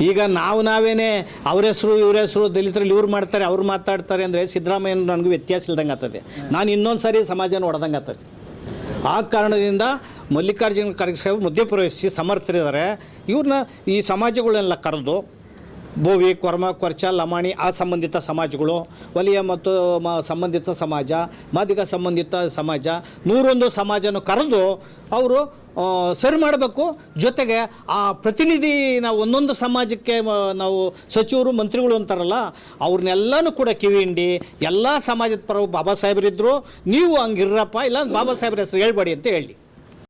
ಈಗ ನಾವೇನೇ ಅವ್ರ ಹೆಸರು ಇವ್ರ ಹೆಸರು ದಲಿತರಲ್ಲಿ ಇವ್ರು ಮಾಡ್ತಾರೆ, ಅವ್ರು ಮಾತಾಡ್ತಾರೆ ಅಂದರೆ ಸಿದ್ದರಾಮಯ್ಯನ ನನಗೂ ವ್ಯತ್ಯಾಸ ಇಲ್ದಂಗೆ ಆಗ್ತದೆ. ನಾನು ಇನ್ನೊಂದು ಸಾರಿ ಸಮಾಜನ ಹೊಡೆದಂಗೆ ಆಗ್ತದೆ. ಆ ಕಾರಣದಿಂದ ಮಲ್ಲಿಕಾರ್ಜುನ ಖರ್ಗೆ ಸಾಹೇಬ್ ಮಧ್ಯಪ್ರವೇಶಿಸಿ ಸಮರ್ಥರಿದ್ದಾರೆ. ಇವ್ರನ್ನ ಈ ಸಮಾಜಗಳನ್ನೆಲ್ಲ ಕರೆದು ಬೋವಿ, ಕೊರ್ಮ, ಕೊರ್ಚ, ಲಮಾಣಿ ಆ ಸಂಬಂಧಿತ ಸಮಾಜಗಳು, ವಲಯ ಮತ್ತು ಸಂಬಂಧಿತ ಸಮಾಜ, ಮಾದಿಗ ಸಂಬಂಧಿತ ಸಮಾಜ, 101 ಸಮಾಜನ ಕರೆದು ಅವರು ಸರಿ ಮಾಡಬೇಕು. ಜೊತೆಗೆ ಆ ಪ್ರತಿನಿಧಿ ನಾವು ಒಂದೊಂದು ಸಮಾಜಕ್ಕೆ ನಾವು ಸಚಿವರು ಮಂತ್ರಿಗಳು ಅಂತಾರಲ್ಲ, ಅವ್ರನ್ನೆಲ್ಲನೂ ಕೂಡ ಕಿವಿ ಹಿಂಡಿ ಎಲ್ಲ ಸಮಾಜದ ಪರ ಬಾಬಾ ಸಾಹೇಬರಿದ್ದರು, ನೀವು ಹಂಗಿರ್ರಪ್ಪ, ಇಲ್ಲ ಬಾಬಾ ಸಾಹೇಬ್ರ ಹೆಸರು ಹೇಳ್ಬೇಡಿ ಅಂತ ಹೇಳಿ.